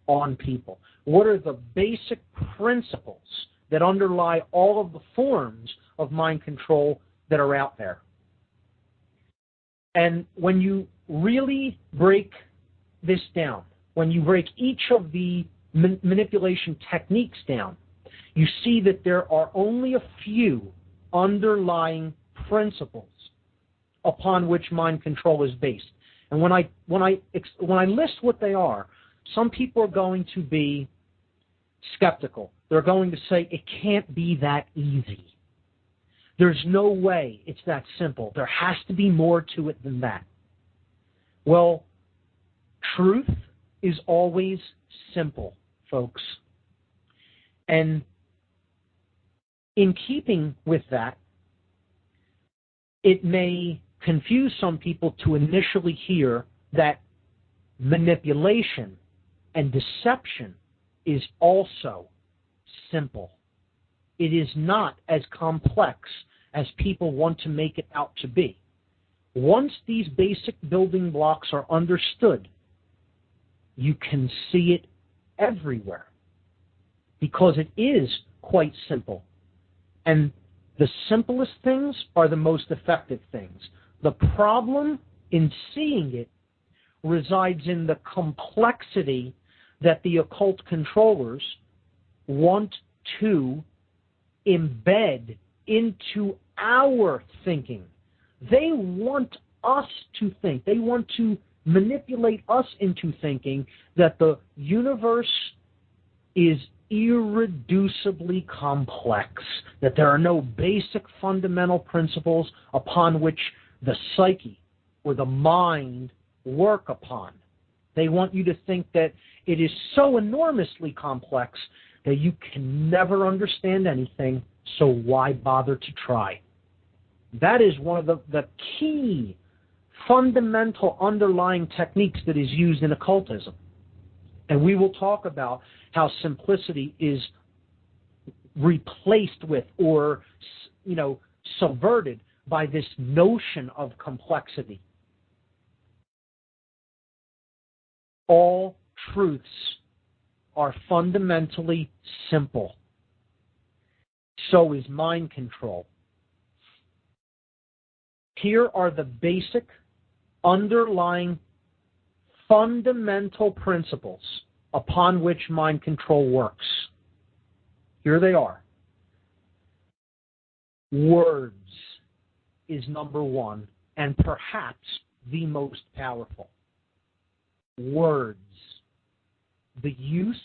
on people. What are the basic principles that underlie all of the forms of mind control that are out there? And when you really break this down, when you break each of the manipulation techniques down, you see that there are only a few underlying principles upon which mind control is based. And when I list what they are, some people are going to be skeptical. They're going to say it can't be that easy. There's no way it's that simple. There has to be more to it than that. Well, truth is always simple, folks. And in keeping with that, it may confuse some people to initially hear that manipulation and deception is also simple. It is not as complex as people want to make it out to be. Once these basic building blocks are understood, you can see it everywhere because it is quite simple. And the simplest things are the most effective things. The problem in seeing it resides in the complexity that the occult controllers want to embed into our thinking. They want us to think. They want to manipulate us into thinking that the universe is irreducibly complex, that there are no basic fundamental principles upon which the psyche or the mind work upon. They want you to think that it is so enormously complex that you can never understand anything, so why bother to try? That is one of the key fundamental underlying techniques that is used in occultism. And we will talk about how simplicity is replaced with or, subverted by this notion of complexity. All truths are fundamentally simple. So is mind control. Here are the basic underlying fundamental principles upon which mind control works. Here they are. Words is number one, and perhaps the most powerful. Words. The use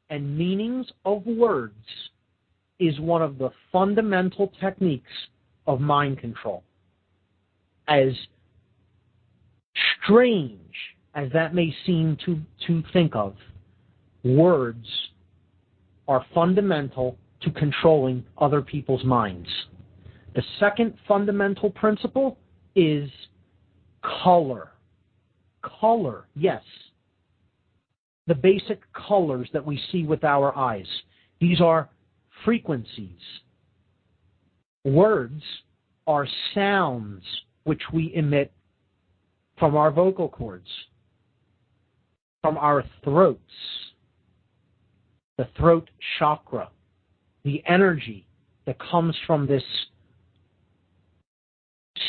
and meanings of words is one of the fundamental techniques of mind control. As strange as that may seem to think of, words are fundamental to controlling other people's minds. The second fundamental principle is color. Color, yes. The basic colors that we see with our eyes. These are frequencies. Words are sounds which we emit from our vocal cords, from our throats, the throat chakra, the energy that comes from this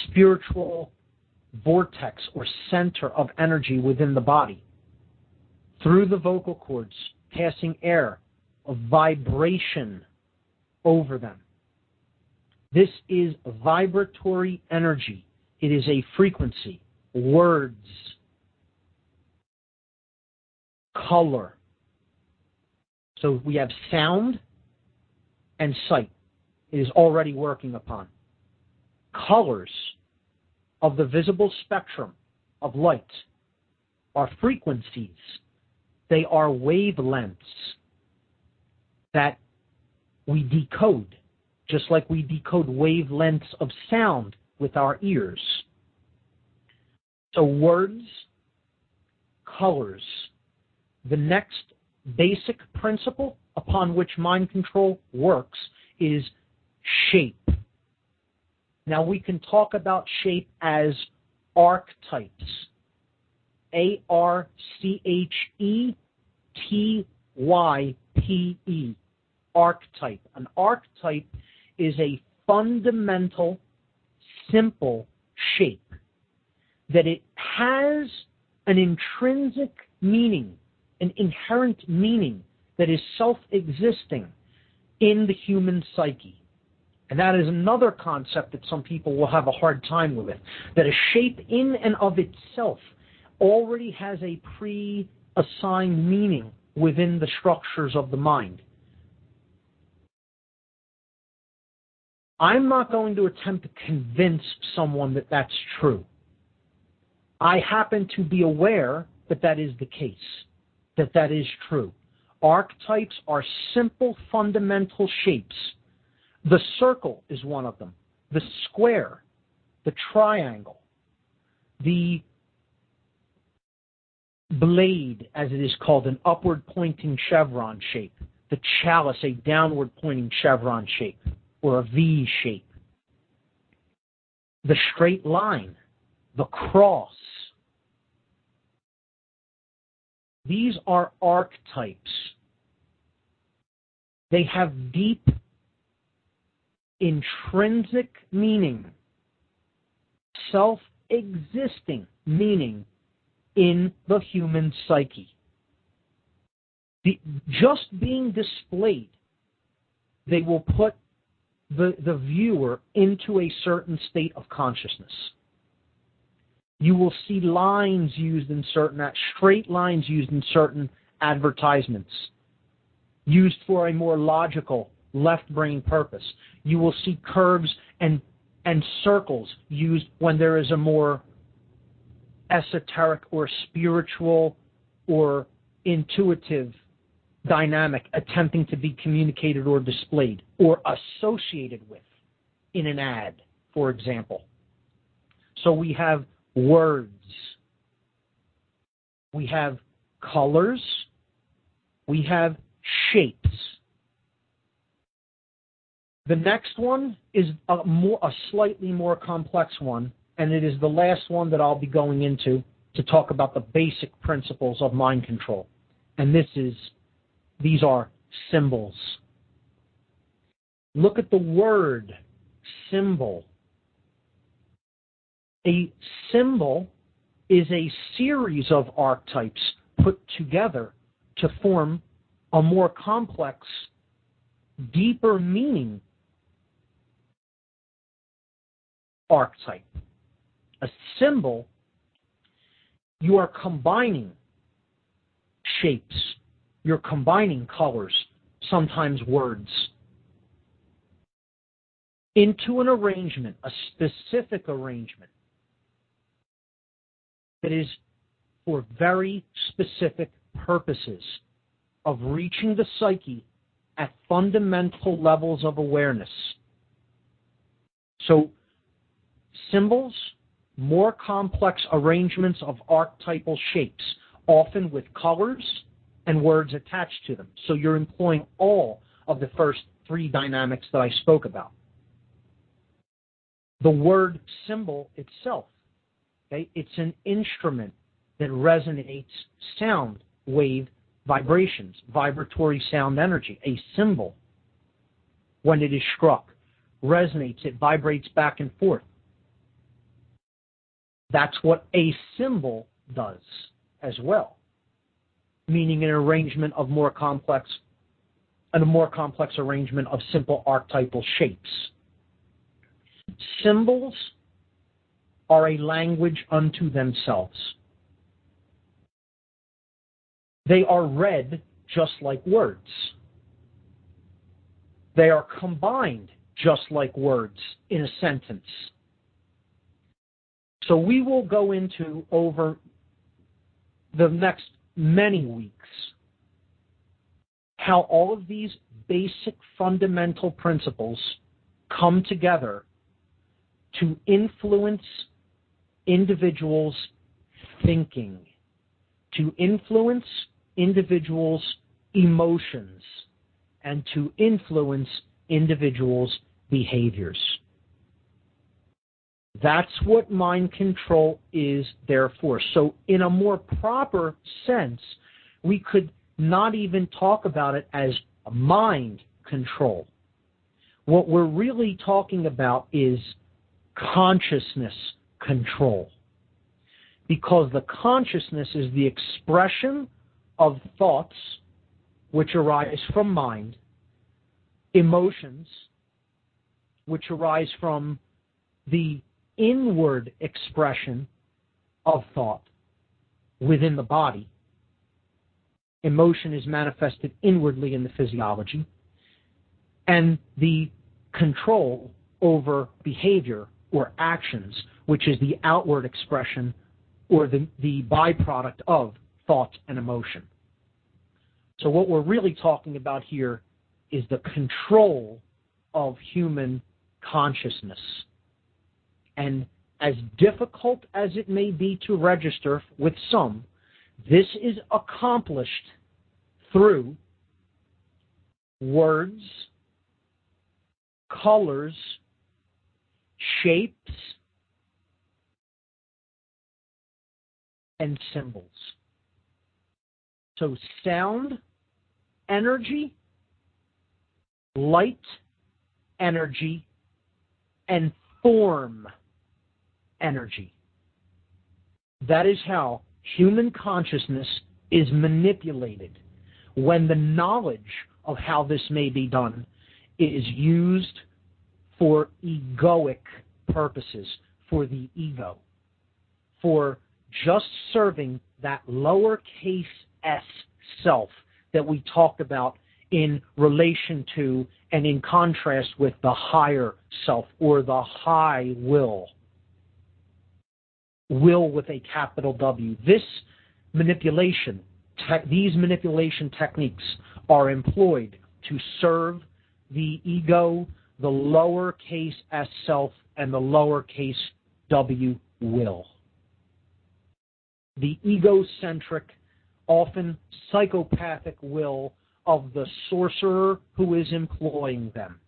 spiritual vortex or center of energy within the body, through the vocal cords, passing air of vibration over them. This is vibratory energy. It is a frequency. Words. Color. So we have sound and sight. It is already working upon. Colors of the visible spectrum of light are frequencies. They are wavelengths that we decode, just like we decode wavelengths of sound with our ears. So words, colors. The next basic principle upon which mind control works is shape. Now we can talk about shape as archetypes. ARCHETYPE. Archetype. An archetype is a fundamental, simple shape that it has an intrinsic meaning, an inherent meaning that is self-existing in the human psyche. And that is another concept that some people will have a hard time with, that a shape in and of itself already has a pre-assigned meaning within the structures of the mind. I'm not going to attempt to convince someone that that's true. I happen to be aware that that is the case, that that is true. Archetypes are simple, fundamental shapes. The circle is one of them. The square, the triangle, the blade, as it is called, an upward-pointing chevron shape. The chalice, a downward-pointing chevron shape, or a V shape. The straight line, the cross. These are archetypes. They have deep, intrinsic meaning, self-existing meaning in the human psyche. Just being displayed, they will put the viewer into a certain state of consciousness. You will see lines used in straight lines used in certain advertisements, used for a more logical left brain purpose. You will see curves and circles used when there is a more esoteric or spiritual or intuitive dynamic attempting to be communicated or displayed or associated with in an ad, for example. So we have words, we have colors, we have shapes. The next one is a slightly more complex one, and it is the last one that I'll be going into to talk about the basic principles of mind control. And these are symbols. Look at the word symbol. A symbol is a series of archetypes put together to form a more complex, deeper meaning archetype. A symbol, you are combining shapes, you're combining colors, sometimes words, into an arrangement, a specific arrangement that is for very specific purposes of reaching the psyche at fundamental levels of awareness. So, symbols, more complex arrangements of archetypal shapes, often with colors and words attached to them. So you're employing all of the first three dynamics that I spoke about. The word symbol itself, okay, it's an instrument that resonates sound wave vibrations, vibratory sound energy. A symbol, when it is struck, resonates, it vibrates back and forth. That's what a symbol does as well, meaning an arrangement of a more complex arrangement of simple archetypal shapes. Symbols are a language unto themselves. They are read just like words. They are combined just like words in a sentence. So we will go into, over the next many weeks, how all of these basic fundamental principles come together to influence individuals' thinking, to influence individuals' emotions, and to influence individuals' behaviors. That's what mind control is there for. So in a more proper sense, we could not even talk about it as mind control. What we're really talking about is consciousness control. Because the consciousness is the expression of thoughts which arise from mind, emotions which arise from the inward expression of thought within the body. Emotion is manifested inwardly in the physiology. And the control over behavior or actions, which is the outward expression or the byproduct of thought and emotion. So what we're really talking about here is the control of human consciousness. And as difficult as it may be to register with some, this is accomplished through words, colors, shapes, and symbols. So sound, energy, light, energy, and form energy. That is how human consciousness is manipulated when the knowledge of how this may be done is used for egoic purposes, for the ego, for just serving that lowercase s self that we talked about in relation to and in contrast with the higher self or the high will. Will with a capital W. This manipulation, these manipulation techniques are employed to serve the ego, the lowercase s self, and the lowercase w will. The egocentric, often psychopathic will of the sorcerer who is employing them.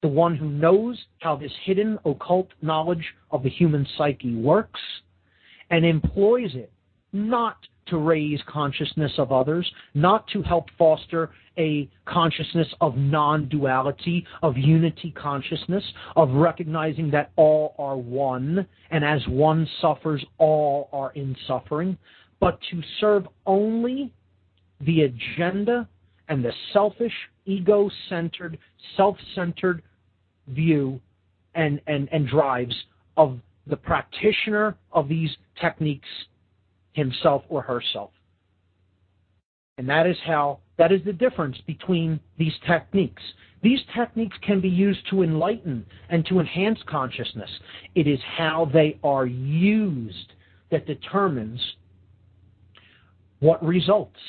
The one who knows how this hidden occult knowledge of the human psyche works and employs it not to raise consciousness of others, not to help foster a consciousness of non-duality, of unity consciousness, of recognizing that all are one, and as one suffers, all are in suffering, but to serve only the agenda and the selfish, ego-centered, self-centered view and drives of the practitioner of these techniques, himself or herself. And that is the difference between these techniques. These techniques can be used to enlighten and to enhance consciousness. It is how they are used that determines what results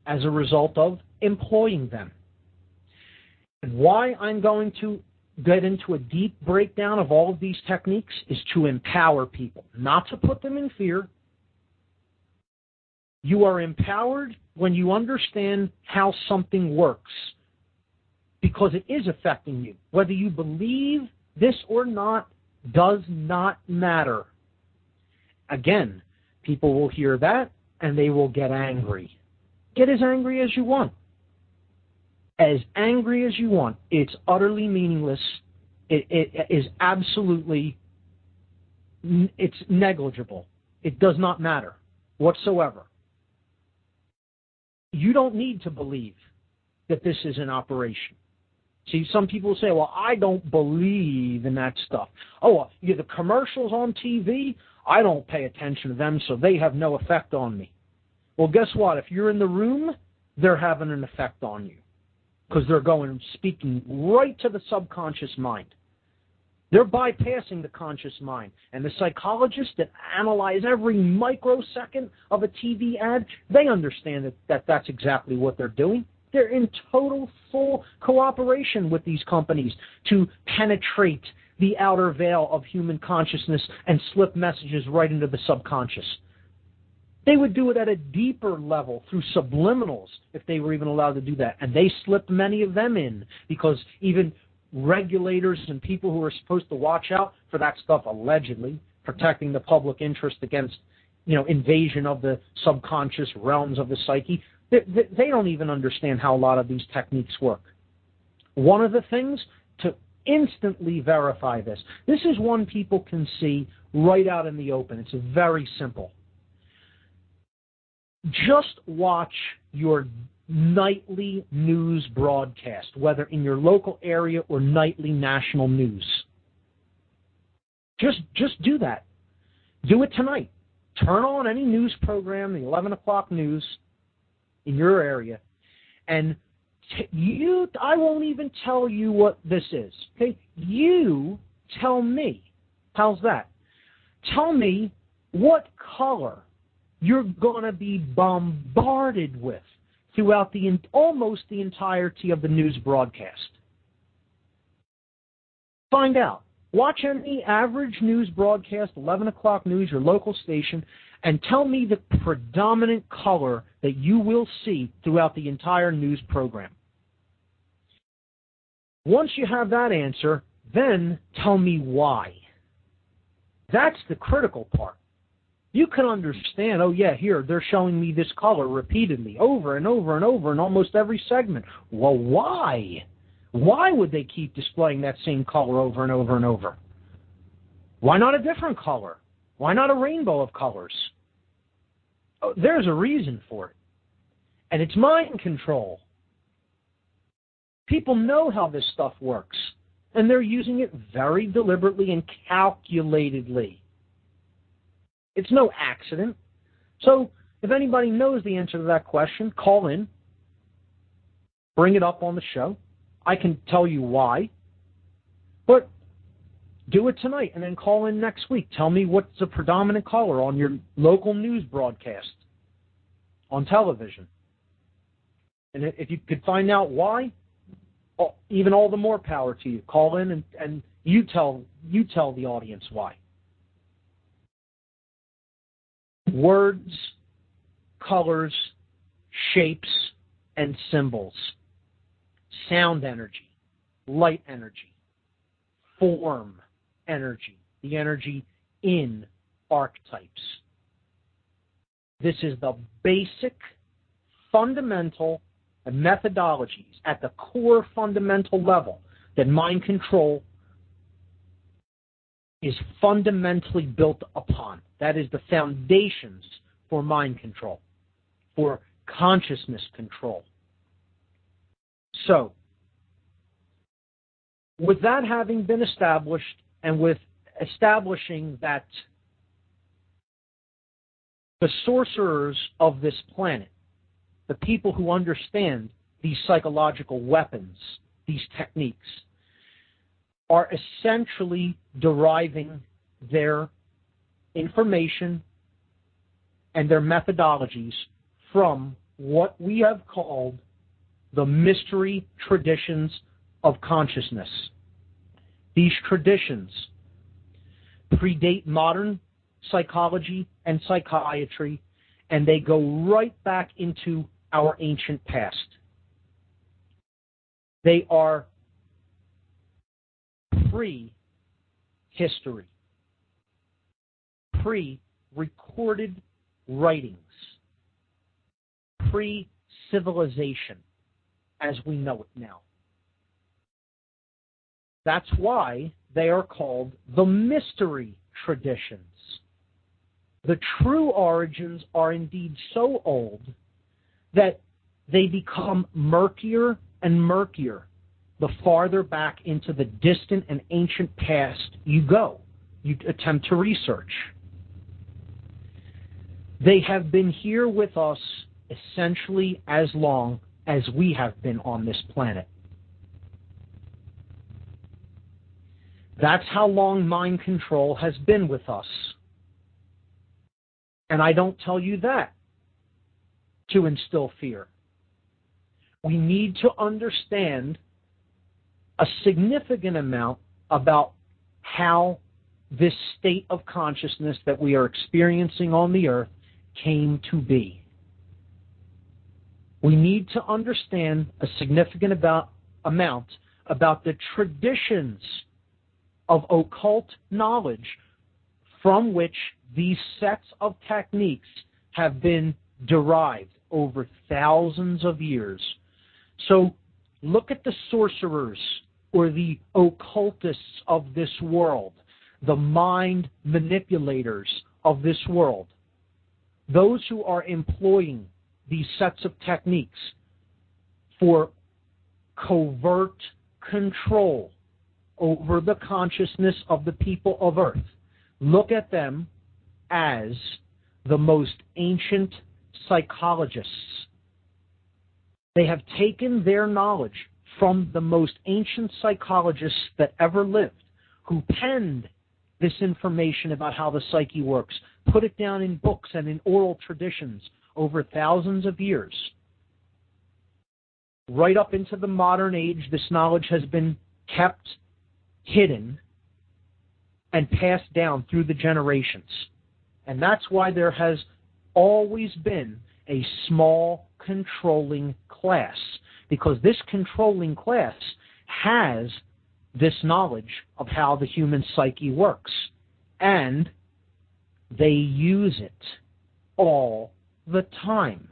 as a result of employing them. And why I'm going to get into a deep breakdown of all of these techniques is to empower people, not to put them in fear. You are empowered when you understand how something works, because it is affecting you. Whether you believe this or not does not matter. Again, people will hear that and they will get angry. Get as angry as you want. As angry as you want. It's utterly meaningless. It is absolutely, it's negligible. It does not matter whatsoever. You don't need to believe that this is an operation. See, some people say, well, I don't believe in that stuff. Oh, the commercials on TV, I don't pay attention to them, so they have no effect on me. Well, guess what? If you're in the room, they're having an effect on you because they're going and speaking right to the subconscious mind. They're bypassing the conscious mind. And the psychologists that analyze every microsecond of a TV ad, they understand that that's exactly what they're doing. They're in total, full cooperation with these companies to penetrate the outer veil of human consciousness and slip messages right into the subconscious. They would do it at a deeper level through subliminals if they were even allowed to do that. And they slipped many of them in because even regulators and people who are supposed to watch out for that stuff, allegedly protecting the public interest against, invasion of the subconscious realms of the psyche, they don't even understand how a lot of these techniques work. One of the things to instantly verify this is one people can see right out in the open. It's very simple. Just watch your nightly news broadcast, whether in your local area or nightly national news. Just do that. Do it tonight. Turn on any news program, the 11 o'clock news in your area, and I won't even tell you what this is. Okay? You tell me. How's that? Tell me what color you're going to be bombarded with throughout almost the entirety of the news broadcast. Find out. Watch any average news broadcast, 11 o'clock news, your local station, and tell me the predominant color that you will see throughout the entire news program. Once you have that answer, then tell me why. That's the critical part. You can understand, oh yeah, here, they're showing me this color repeatedly, over and over and over in almost every segment. Well, why? Why would they keep displaying that same color over and over and over? Why not a different color? Why not a rainbow of colors? Oh, there's a reason for it. And it's mind control. People know how this stuff works, and they're using it very deliberately and calculatedly. It's no accident. So if anybody knows the answer to that question, call in, bring it up on the show. I can tell you why, but do it tonight and then call in next week. Tell me what's the predominant color on your local news broadcast on television. And if you could find out why, even all the more power to you. Call in and you tell the audience why. Words, colors, shapes, and symbols. Sound energy, light energy, form energy, the energy in archetypes. This is the basic, fundamental methodologies at the core fundamental level that mind control is fundamentally built upon. That is the foundations for mind control, for consciousness control. So, with that having been established, and with establishing that the sorcerers of this planet, the people who understand these psychological weapons, these techniques, are essentially deriving their information and their methodologies from what we have called the mystery traditions of consciousness. These traditions predate modern psychology and psychiatry, and they go right back into our ancient past. They are pre-history, pre-recorded writings, pre-civilization as we know it now. That's why they are called the mystery traditions. The true origins are indeed so old that they become murkier and murkier the farther back into the distant and ancient past you go, you attempt to research. They have been here with us essentially as long as we have been on this planet. That's how long mind control has been with us. And I don't tell you that to instill fear. We need to understand a significant amount about how this state of consciousness that we are experiencing on the earth came to be. We need to understand a significant amount about the traditions of occult knowledge from which these sets of techniques have been derived over thousands of years. So look at the sorcerers or the occultists of this world, the mind manipulators of this world, those who are employing these sets of techniques for covert control over the consciousness of the people of Earth. Look at them as the most ancient psychologists. They have taken their knowledge from the most ancient psychologists that ever lived, who penned this information about how the psyche works, put it down in books and in oral traditions over thousands of years. Right up into the modern age, this knowledge has been kept hidden and passed down through the generations. And that's why there has always been a small controlling class, because this controlling class has this knowledge of how the human psyche works, and they use it all the time.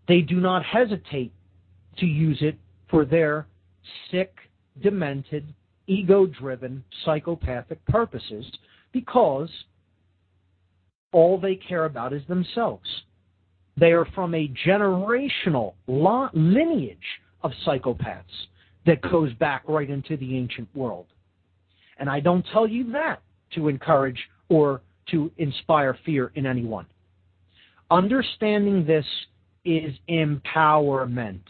They do not hesitate to use it for their sick, demented, ego-driven, psychopathic purposes, because all they care about is themselves. They are from a generational lineage of psychopaths that goes back right into the ancient world. And I don't tell you that to encourage or to inspire fear in anyone. Understanding this is empowerment.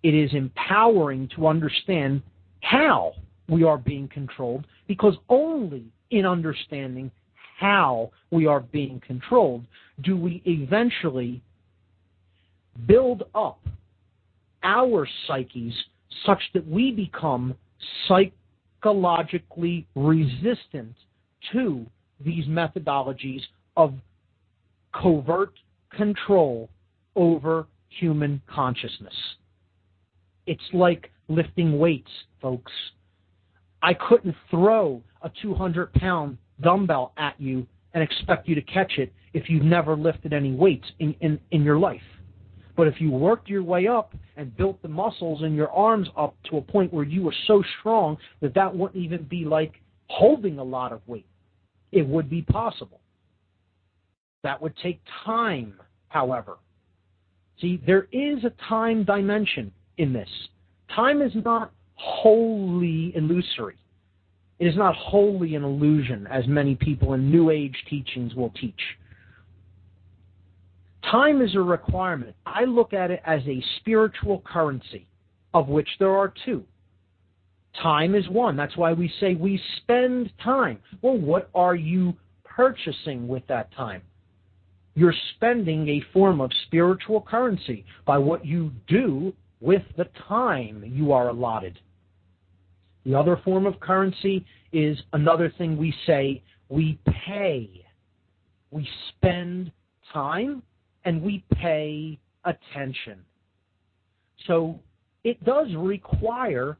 It is empowering to understand how we are being controlled, because only in understanding how we are being controlled do we eventually build up our psyches such that we become psychologically resistant to these methodologies of covert control over human consciousness. It's like lifting weights, folks. I couldn't throw a 200-pound dumbbell at you and expect you to catch it if you've never lifted any weights in your life. But if you worked your way up and built the muscles in your arms up to a point where you were so strong that that wouldn't even be like holding a lot of weight, it would be possible. That would take time, however. See, there is a time dimension in this. Time is not wholly illusory. It is not wholly an illusion, as many people in New Age teachings will teach. Time is a requirement. I look at it as a spiritual currency, of which there are two. Time is one. That's why we say we spend time. Well, what are you purchasing with that time? You're spending a form of spiritual currency by what you do with the time you are allotted. The other form of currency is another thing we say: we pay. We spend time and we pay attention. So it does require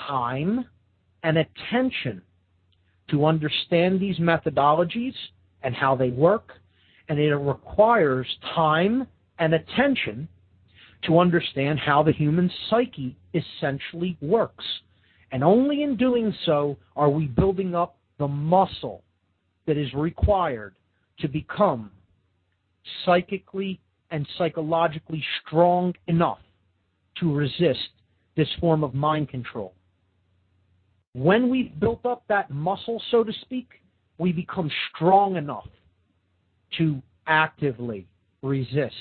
time and attention to understand these methodologies and how they work, and it requires time and attention to understand how the human psyche essentially works. And only in doing so are we building up the muscle that is required to become psychically and psychologically strong enough to resist this form of mind control. When we've built up that muscle, so to speak, we become strong enough to actively resist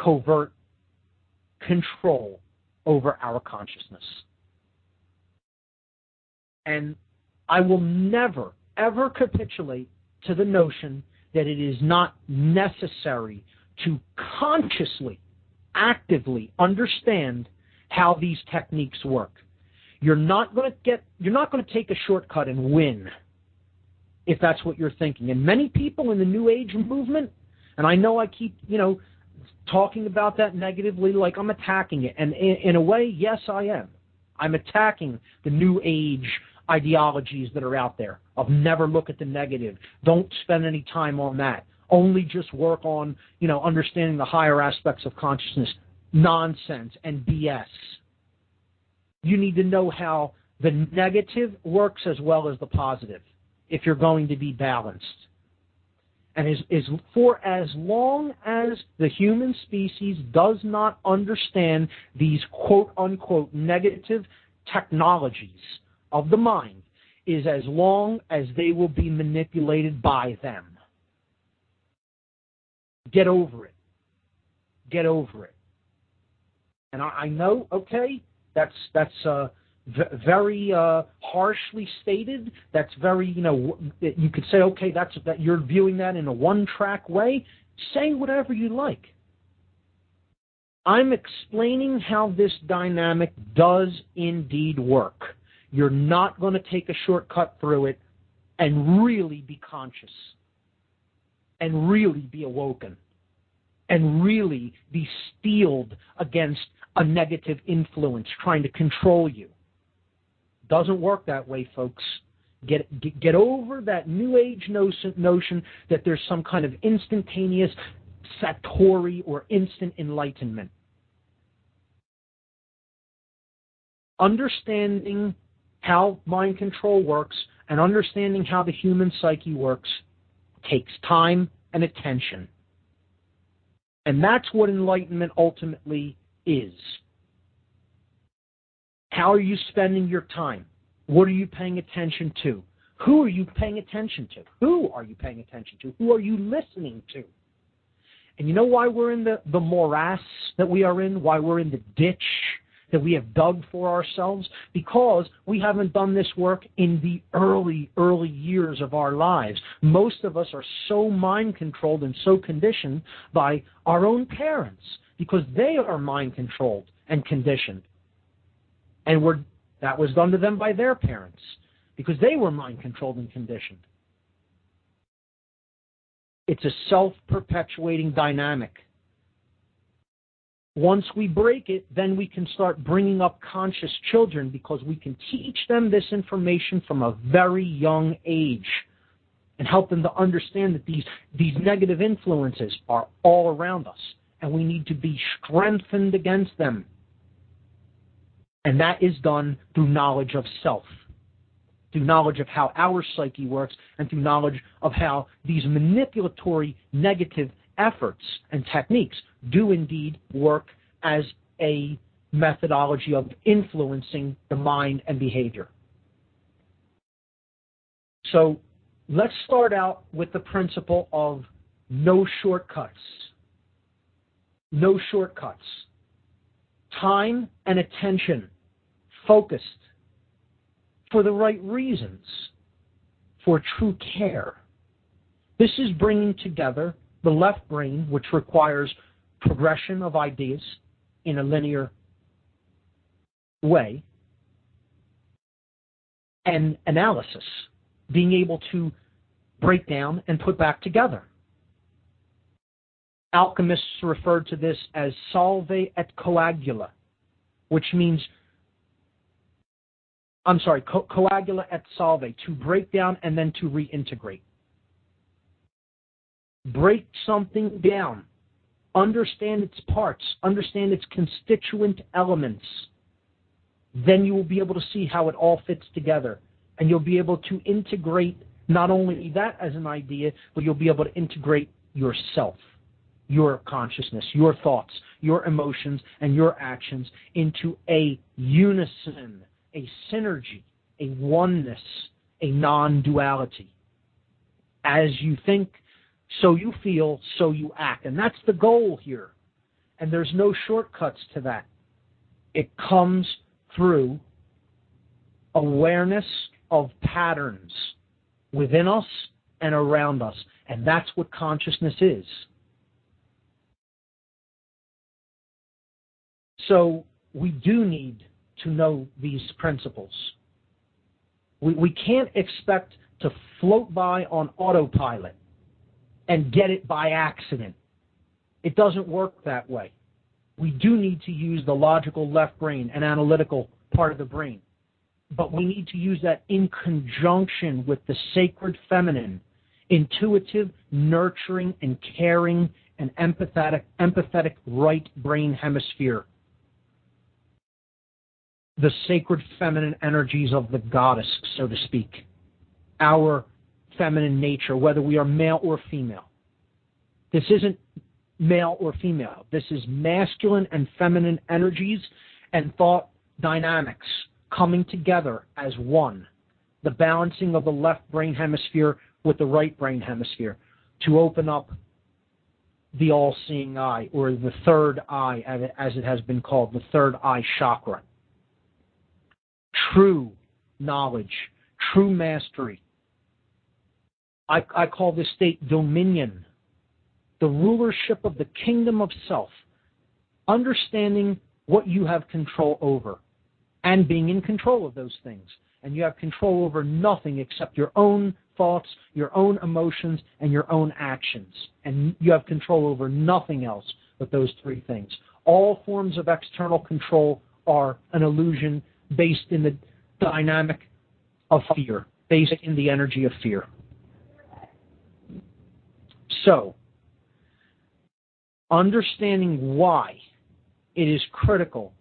covert control over our consciousness. And I will never, ever capitulate to the notion that it is not necessary to consciously, actively understand how these techniques work. You're not going to take a shortcut and win, if that's what you're thinking. And many people in the New Age movement, and I know I keep, talking about that negatively, like I'm attacking it. And in a way, yes, I am. I'm attacking the New Age ideologies that are out there of never look at the negative. Don't spend any time on that. Only just work on, understanding the higher aspects of consciousness. Nonsense and BS. You need to know how the negative works as well as the positive if you're going to be balanced. And is for as long as the human species does not understand these quote-unquote negative technologies of the mind, is as long as they will be manipulated by them. Get over it. Get over it. And I know, okay, that's very harshly stated. That's very, you could say, okay, that you're viewing that in a one-track way. Say whatever you like. I'm explaining how this dynamic does indeed work. You're not going to take a shortcut through it and really be conscious and really be awoken and really be steeled against a negative influence trying to control you. Doesn't work that way, folks. Get over that New Age notion that there's some kind of instantaneous satori or instant enlightenment. Understanding how mind control works and understanding how the human psyche works takes time and attention. And that's what enlightenment ultimately is. How are you spending your time? What are you paying attention to? Who are you paying attention to? Who are you paying attention to? Who are you listening to? And you know why we're in the morass that we are in? Why we're in the ditch that we have dug for ourselves? Because we haven't done this work in the early years of our lives. Most of us are so mind-controlled and so conditioned by our own parents because they are mind-controlled and conditioned. And that was done to them by their parents because they were mind-controlled and conditioned. It's a self-perpetuating dynamic. Once we break it, then we can start bringing up conscious children because we can teach them this information from a very young age and help them to understand that these negative influences are all around us and we need to be strengthened against them. And that is done through knowledge of self, through knowledge of how our psyche works, and through knowledge of how these manipulatory negative efforts and techniques do indeed work as a methodology of influencing the mind and behavior. So let's start out with the principle of no shortcuts. No shortcuts. Time and attention focused for the right reasons, for true care. This is bringing together the left brain, which requires progression of ideas in a linear way, and analysis, being able to break down and put back together. Alchemists referred to this as solve et coagula, which means, coagula et solve, to break down and then to reintegrate. Break something down, understand its parts, understand its constituent elements. Then you will be able to see how it all fits together, and you'll be able to integrate not only that as an idea, but you'll be able to integrate yourself, your consciousness, your thoughts, your emotions, and your actions into a unison, a synergy, a oneness, a non-duality. As you think, so you feel, so you act. And that's the goal here. And there's no shortcuts to that. It comes through awareness of patterns within us and around us. And that's what consciousness is. So we do need to know these principles. We can't expect to float by on autopilot and get it by accident. It doesn't work that way. We do need to use the logical left brain and analytical part of the brain. But we need to use that in conjunction with the sacred feminine, intuitive, nurturing, and caring, and empathetic right brain hemisphere. The sacred feminine energies of the goddess, so to speak. Our feminine nature, whether we are male or female. This isn't male or female. This is masculine and feminine energies and thought dynamics coming together as one. The balancing of the left brain hemisphere with the right brain hemisphere to open up the all-seeing eye, or the third eye, as it has been called, the third eye chakra. True knowledge, true mastery. I call this state dominion, the rulership of the kingdom of self, understanding what you have control over and being in control of those things. And you have control over nothing except your own thoughts, your own emotions, and your own actions. And you have control over nothing else but those three things. All forms of external control are an illusion based in the dynamic of fear, based in the energy of fear. So, understanding why it is critical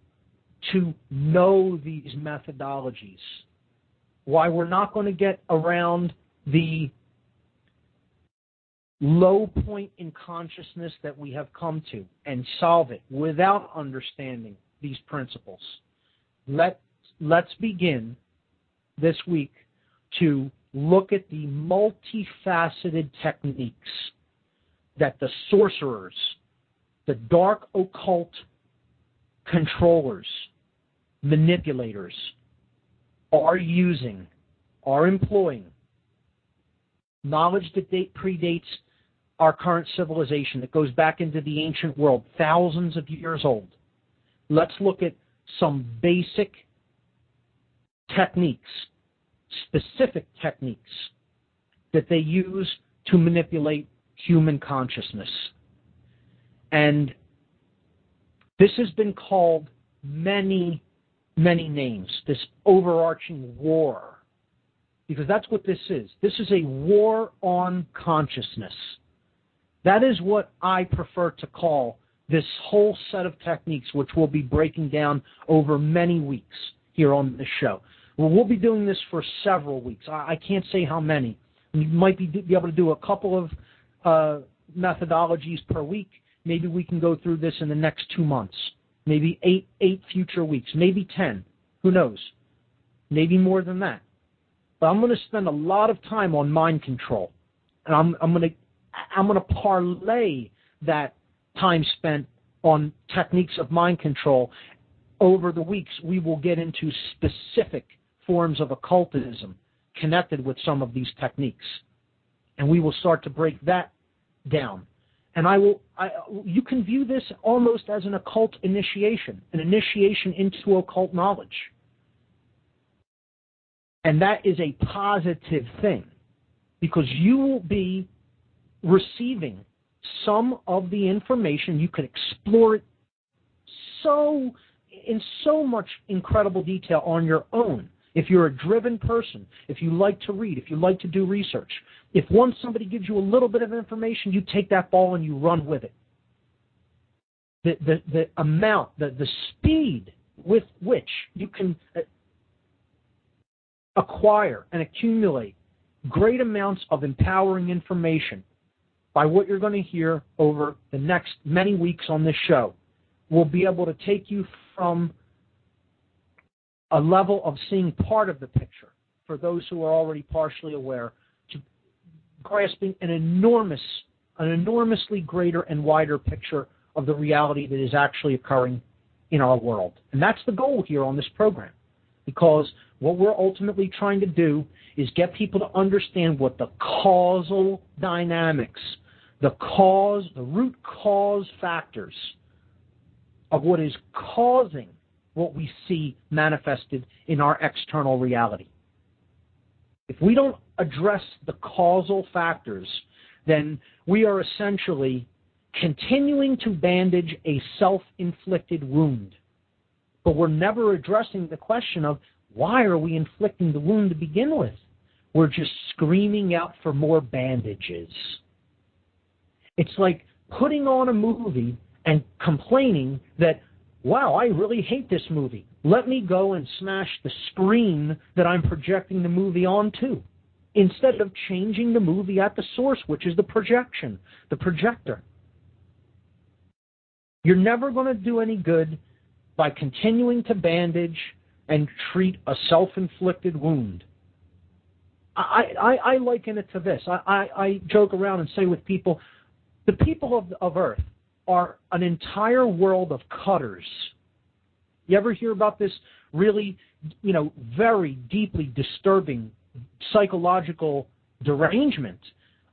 to know these methodologies, why we're not going to get around the low point in consciousness that we have come to and solve it without understanding these principles. Let's begin this week to look at the multifaceted techniques that the sorcerers, the dark occult controllers, manipulators are using, are employing. Knowledge that predates our current civilization, that goes back into the ancient world, thousands of years old. Let's look at some basic techniques, specific techniques that they use to manipulate human consciousness. And this has been called many, many names, this overarching war, because that's what this is. This is a war on consciousness. That is what I prefer to call this whole set of techniques, which we'll be breaking down over many weeks here on the show. Well, we'll be doing this for several weeks. I can't say how many. We might be able to do a couple of methodologies per week. Maybe we can go through this in the next 2 months. Maybe eight future weeks. Maybe 10. Who knows? Maybe more than that. But I'm going to spend a lot of time on mind control, and I'm going to parlay that time spent on techniques of mind control. Over the weeks, we will get into specific forms of occultism connected with some of these techniques, and we will start to break that down. And you can view this almost as an occult initiation, an initiation into occult knowledge. And that is a positive thing, because you will be receiving some of the information. You can explore it in so much incredible detail on your own. If you're a driven person, if you like to read, if you like to do research, if once somebody gives you a little bit of information, you take that ball and you run with it. The amount, the speed with which you can acquire and accumulate great amounts of empowering information by what you're going to hear over the next many weeks on this show will be able to take you from a level of seeing part of the picture, for those who are already partially aware, to grasping an enormously greater and wider picture of the reality that is actually occurring in our world. And that's the goal here on this program, because what we're ultimately trying to do is get people to understand what the causal dynamics, the root cause factors of what is causing what we see manifested in our external reality. If we don't address the causal factors, then we are essentially continuing to bandage a self-inflicted wound. But we're never addressing the question of, why are we inflicting the wound to begin with? We're just screaming out for more bandages. It's like putting on a movie and complaining that, wow, I really hate this movie. Let me go and smash the screen that I'm projecting the movie onto. instead of changing the movie at the source, which is the projection, the projector. You're never going to do any good by continuing to bandage and treat a self-inflicted wound. I liken it to this. I joke around and say with people, the people of Earth are an entire world of cutters. You ever hear about this really, very deeply disturbing psychological derangement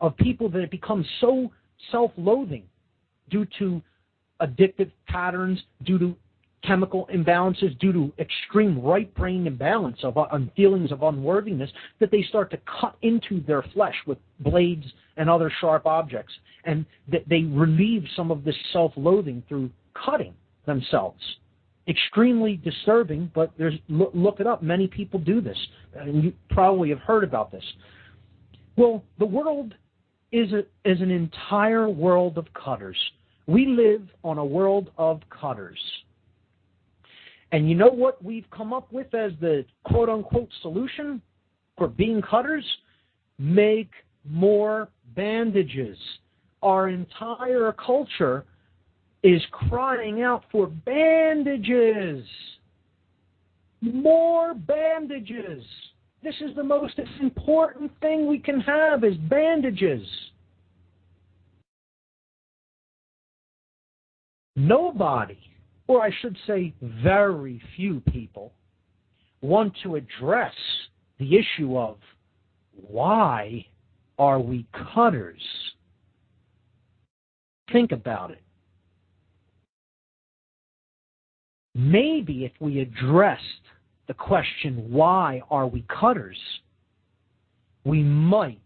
of people that have become so self-loathing due to addictive patterns, due to chemical imbalances, due to extreme right brain imbalance of feelings of unworthiness, that they start to cut into their flesh with blades and other sharp objects, and that they relieve some of this self-loathing through cutting themselves. Extremely disturbing, but look it up. Many people do this, and you probably have heard about this. Well, the world is an entire world of cutters. We live on a world of cutters. And you know what we've come up with as the quote-unquote solution for being cutters? Make more bandages. Our entire culture is crying out for bandages. More bandages. This is the most important thing we can have, is bandages. Nobody, or I should say very few people, want to address the issue of why are we cutters? Think about it. Maybe if we addressed the question, why are we cutters, we might,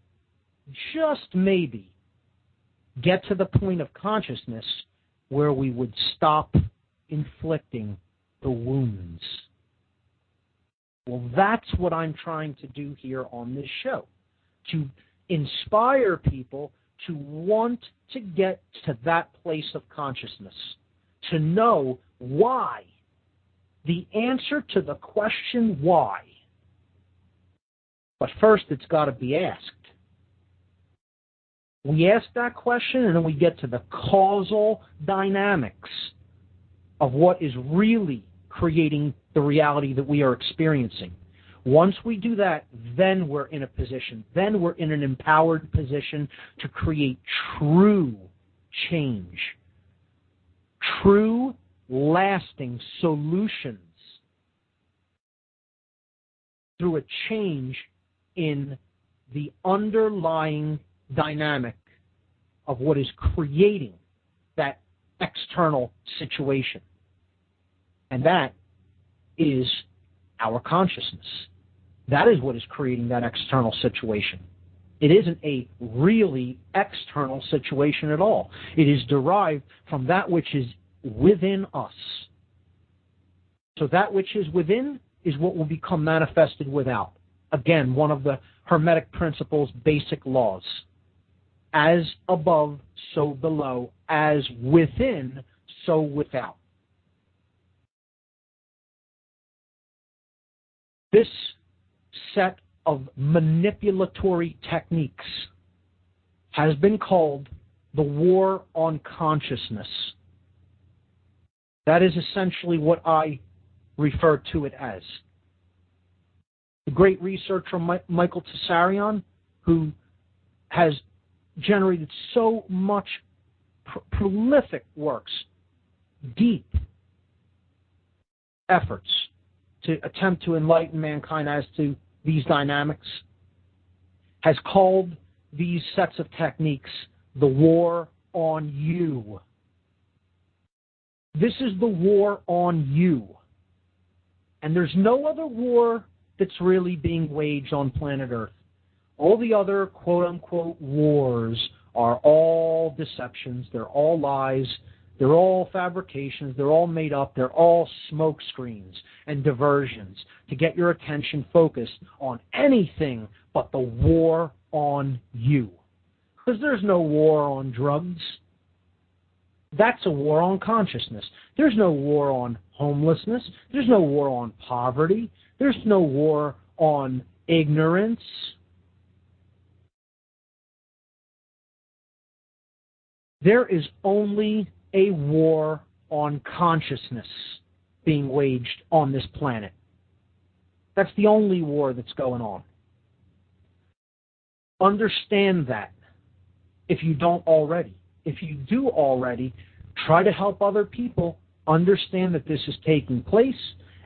just maybe, get to the point of consciousness where we would stop inflicting the wounds. Well, that's what I'm trying to do here on this show, to inspire people to want to get to that place of consciousness, to know why, the answer to the question why. But first, it's got to be asked. We ask that question, and then we get to the causal dynamics of what is really creating the reality that we are experiencing. Once we do that, then we're in a position, then we're in an empowered position to create true change, true, lasting solutions through a change in the underlying dynamic of what is creating that external situation. And that is our consciousness. That is what is creating that external situation. It isn't a really external situation at all. It is derived from that which is within us. So that which is within is what will become manifested without. Again, one of the Hermetic principles' basic laws. As above, so below. As within, so without. This set of manipulatory techniques has been called the war on consciousness. That is essentially what I refer to it as. The great researcher Michael Tsarion, who has generated so much prolific works, deep efforts to attempt to enlighten mankind as to these dynamics, has called these sets of techniques the war on you. This is the war on you. And there's no other war that's really being waged on planet Earth. All the other quote-unquote wars are all deceptions. They're all lies. They're all fabrications. They're all made up. They're all smoke screens and diversions to get your attention focused on anything but the war on you. Because there's no war on drugs. That's a war on consciousness. There's no war on homelessness. There's no war on poverty. There's no war on ignorance. There is only a war on consciousness being waged on this planet. That's the only war that's going on. Understand that if you don't already. If you do already, try to help other people understand that this is taking place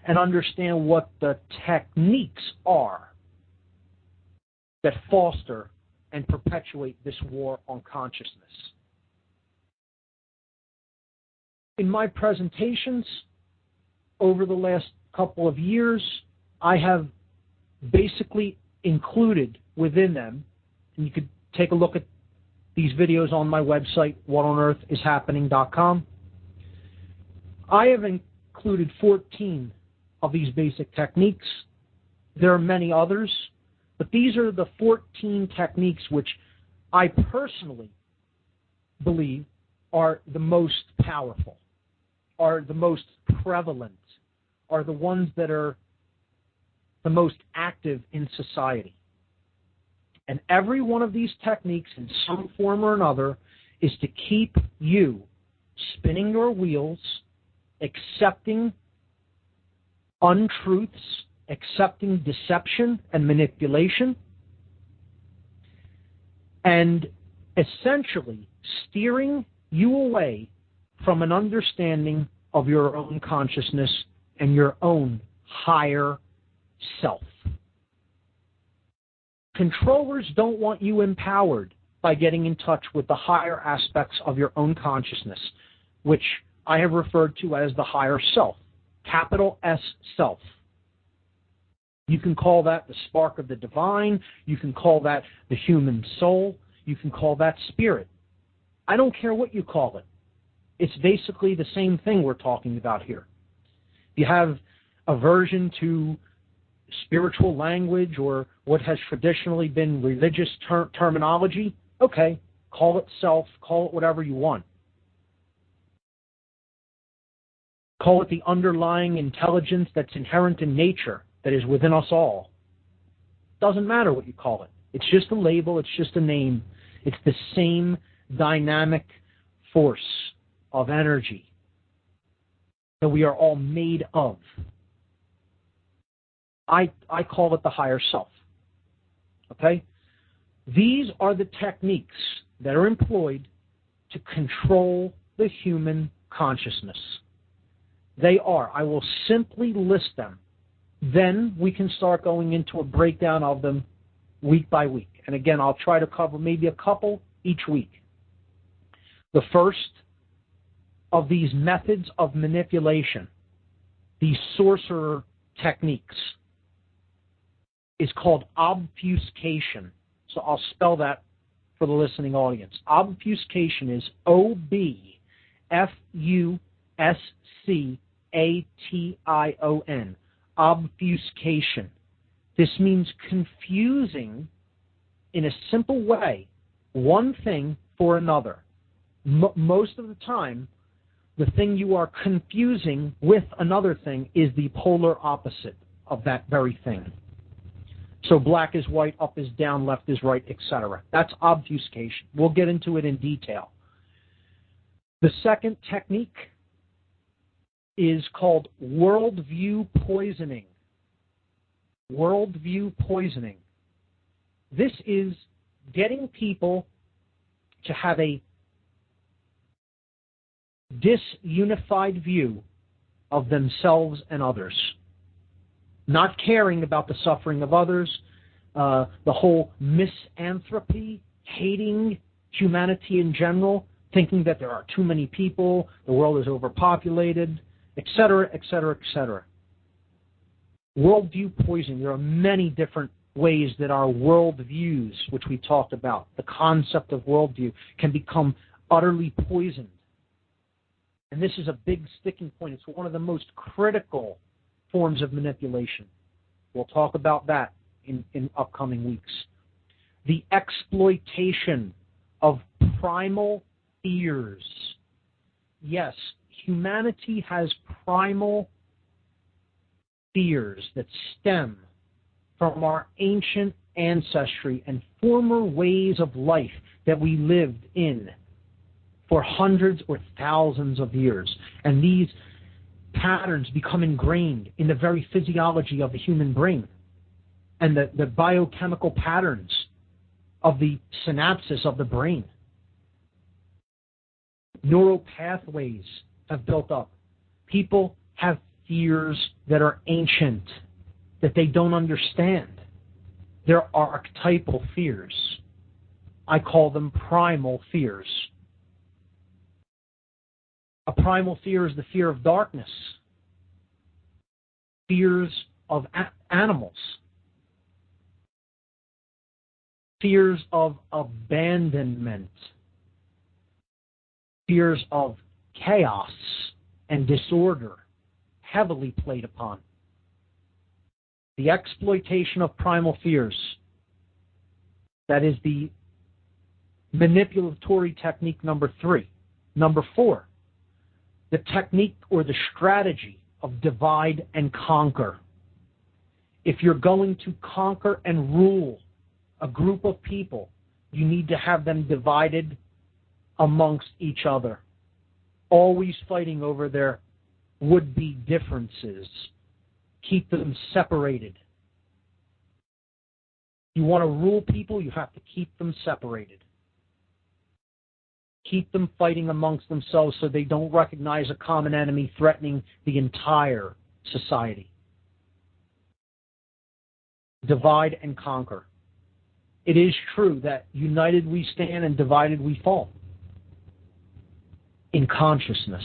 and understand what the techniques are that foster and perpetuate this war on consciousness. In my presentations over the last couple of years, I have basically included within them, and you could take a look at these videos on my website, whatonearthishappening.com. I have included 14 of these basic techniques. There are many others, but these are the 14 techniques which I personally believe are the most powerful, are the most prevalent, are the ones that are the most active in society. And every one of these techniques, in some form or another, is to keep you spinning your wheels, accepting untruths, accepting deception and manipulation, and essentially steering you away from an understanding of your own consciousness and your own higher self. Controllers don't want you empowered by getting in touch with the higher aspects of your own consciousness, which I have referred to as the higher self, capital S self. You can call that the spark of the divine. You can call that the human soul. You can call that spirit. I don't care what you call it. It's basically the same thing we're talking about here. If you have aversion to spiritual language or what has traditionally been religious terminology, okay, call it self, call it whatever you want. Call it the underlying intelligence that's inherent in nature, that is within us all. Doesn't matter what you call it. It's just a label, it's just a name. It's the same dynamic force of energy that we are all made of. I call it the higher self. Okay? These are the techniques that are employed to control the human consciousness. They are. I will simply list them. Then we can start going into a breakdown of them week by week. And again, I'll try to cover maybe a couple each week. The first of these methods of manipulation, these sorcerer techniques, is called obfuscation. So I'll spell that for the listening audience. Obfuscation is O-B-F-U-S-C-A-T-I-O-N. Obfuscation. This means confusing in a simple way one thing for another. Most of the time, the thing you are confusing with another thing is the polar opposite of that very thing. So black is white, up is down, left is right, etc. That's obfuscation. We'll get into it in detail. The second technique is called worldview poisoning. Worldview poisoning. This is getting people to have a disunified view of themselves and others. Not caring about the suffering of others, the whole misanthropy, hating humanity in general, thinking that there are too many people, the world is overpopulated, etc., etc., etc. Worldview poisoning. There are many different ways that our worldviews, which we talked about, the concept of worldview, can become utterly poisoned. And this is a big sticking point. It's one of the most critical forms of manipulation. We'll talk about that in upcoming weeks. The exploitation of primal fears. Yes, humanity has primal fears that stem from our ancient ancestry and former ways of life that we lived in for hundreds or thousands of years. And these patterns become ingrained in the very physiology of the human brain and the biochemical patterns of the synapses of the brain. Neural pathways have built up. People have fears that are ancient, that they don't understand. They're archetypal fears. I call them primal fears. A primal fear is the fear of darkness, fears of animals, fears of abandonment, fears of chaos and disorder, heavily played upon. The exploitation of primal fears, that is the manipulatory technique number 3. Number 4, the technique or the strategy of divide and conquer. If you're going to conquer and rule a group of people, you need to have them divided amongst each other, always fighting over their would-be differences. Keep them separated. You want to rule people, you have to keep them separated. Keep them fighting amongst themselves so they don't recognize a common enemy threatening the entire society. Divide and conquer. It is true that united we stand and divided we fall. In consciousness,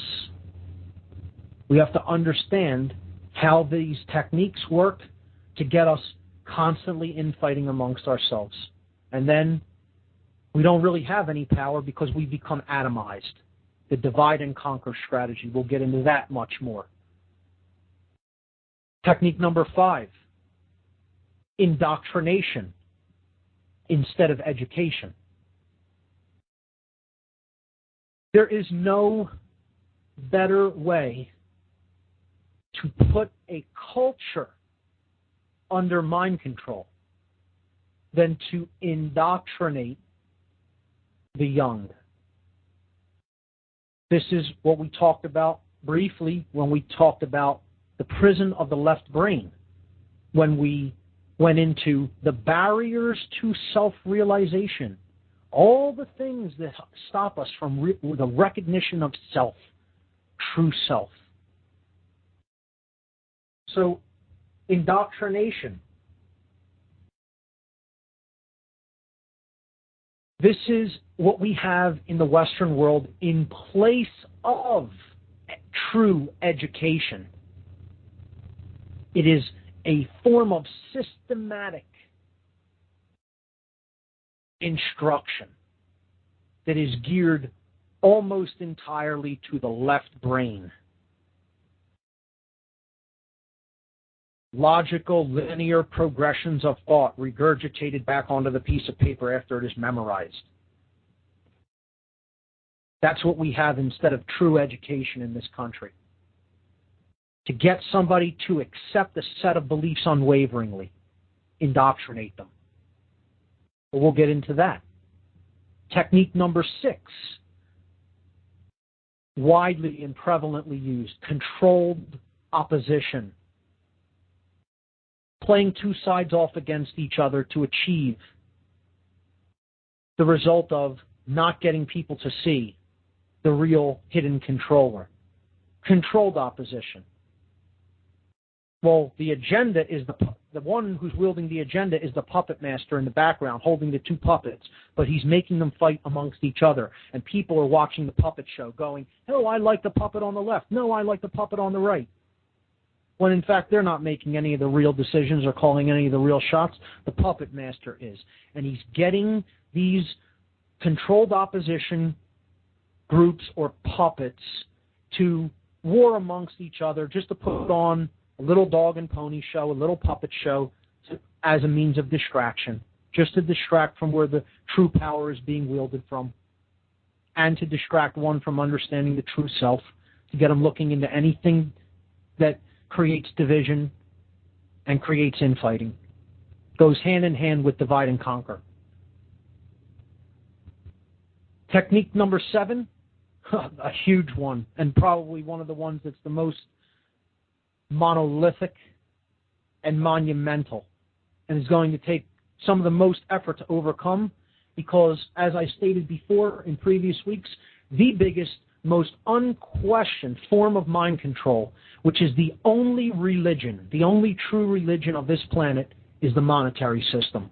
we have to understand how these techniques work to get us constantly infighting amongst ourselves. And then we don't really have any power because we become atomized. The divide and conquer strategy, we'll get into that much more. Technique number 5, indoctrination instead of education. There is no better way to put a culture under mind control than to indoctrinate the young. This is what we talked about briefly when we talked about the prison of the left brain, when we went into the barriers to self-realization, all the things that stop us from the recognition of self, true self. So, indoctrination. This is what we have in the Western world in place of true education. It is a form of systematic instruction that is geared almost entirely to the left brain. Logical, linear progressions of thought regurgitated back onto the piece of paper after it is memorized. That's what we have instead of true education in this country. To get somebody to accept a set of beliefs unwaveringly, indoctrinate them. But we'll get into that. Technique number 6, widely and prevalently used, controlled opposition. Playing two sides off against each other to achieve the result of not getting people to see the real hidden controller. Controlled opposition. Well, the agenda is the one who's wielding the agenda is the puppet master in the background holding the two puppets, but he's making them fight amongst each other. And people are watching the puppet show going, oh, I like the puppet on the left. No, I like the puppet on the right. When in fact they're not making any of the real decisions or calling any of the real shots. The puppet master is. And he's getting these controlled opposition groups or puppets to war amongst each other just to put on a little dog and pony show, a little puppet show as a means of distraction, just to distract from where the true power is being wielded from, and to distract one from understanding the true self, to get them looking into anything that creates division and creates infighting. Goes hand in hand with divide and conquer. Technique number 7, a huge one, and probably one of the ones that's the most monolithic and monumental, and is going to take some of the most effort to overcome because, as I stated before in previous weeks, the biggest, most unquestioned form of mind control, which is the only religion, the only true religion of this planet, is the monetary system.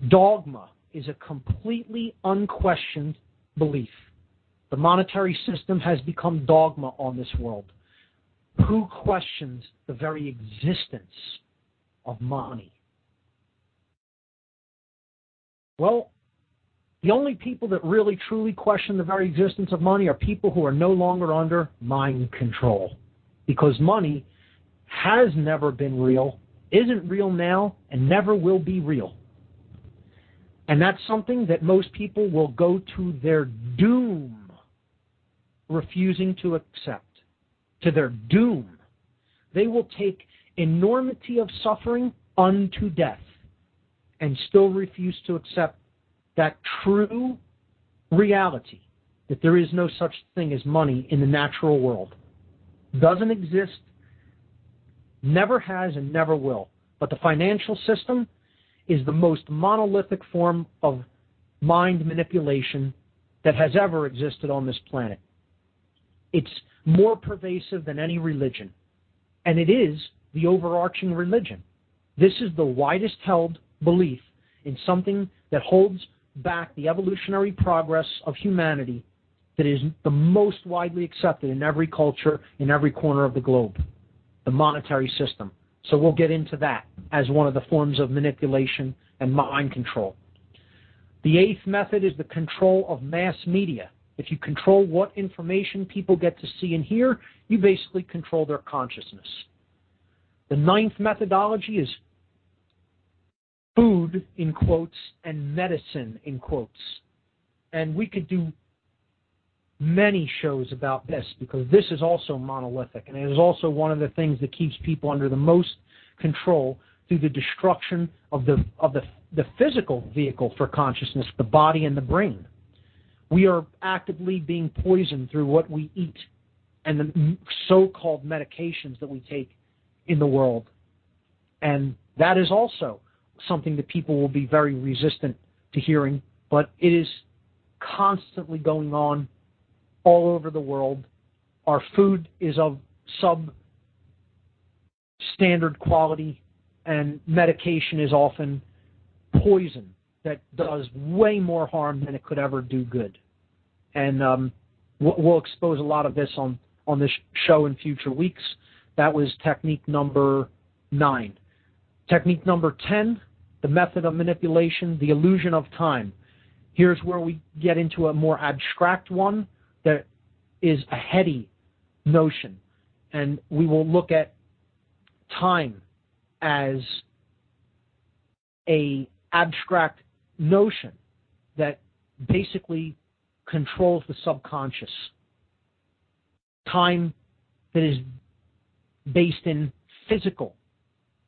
Dogma is a completely unquestioned belief. The monetary system has become dogma on this world. Who questions the very existence of money? Well, the only people that really truly question the very existence of money are people who are no longer under mind control. Because money has never been real, isn't real now, and never will be real. And that's something that most people will go to their doom refusing to accept. To their doom. They will take enormity of suffering unto death and still refuse to accept that true reality, that there is no such thing as money in the natural world. Doesn't exist, never has, and never will. But the financial system is the most monolithic form of mind manipulation that has ever existed on this planet. It's more pervasive than any religion, and it is the overarching religion. This is the widest held belief in something that holds back the evolutionary progress of humanity that is the most widely accepted in every culture, in every corner of the globe, the monetary system. So we'll get into that as one of the forms of manipulation and mind control. The eighth method is the control of mass media. If you control what information people get to see and hear, you basically control their consciousness. The ninth methodology is food, in quotes, and medicine, in quotes. And we could do many shows about this because this is also monolithic, and it is also one of the things that keeps people under the most control through the destruction of the physical vehicle for consciousness, the body and the brain. We are actively being poisoned through what we eat and the so-called medications that we take in the world. And that is also something that people will be very resistant to hearing, but it is constantly going on all over the world. Our food is of substandard quality, and medication is often poison that does way more harm than it could ever do good. And we'll expose a lot of this on this show in future weeks. That was technique number 9. Technique number 10, the method of manipulation, the illusion of time. Here's where we get into a more abstract one that is a heady notion. And we will look at time as a abstract notion that basically controls the subconscious. Time that is based in physical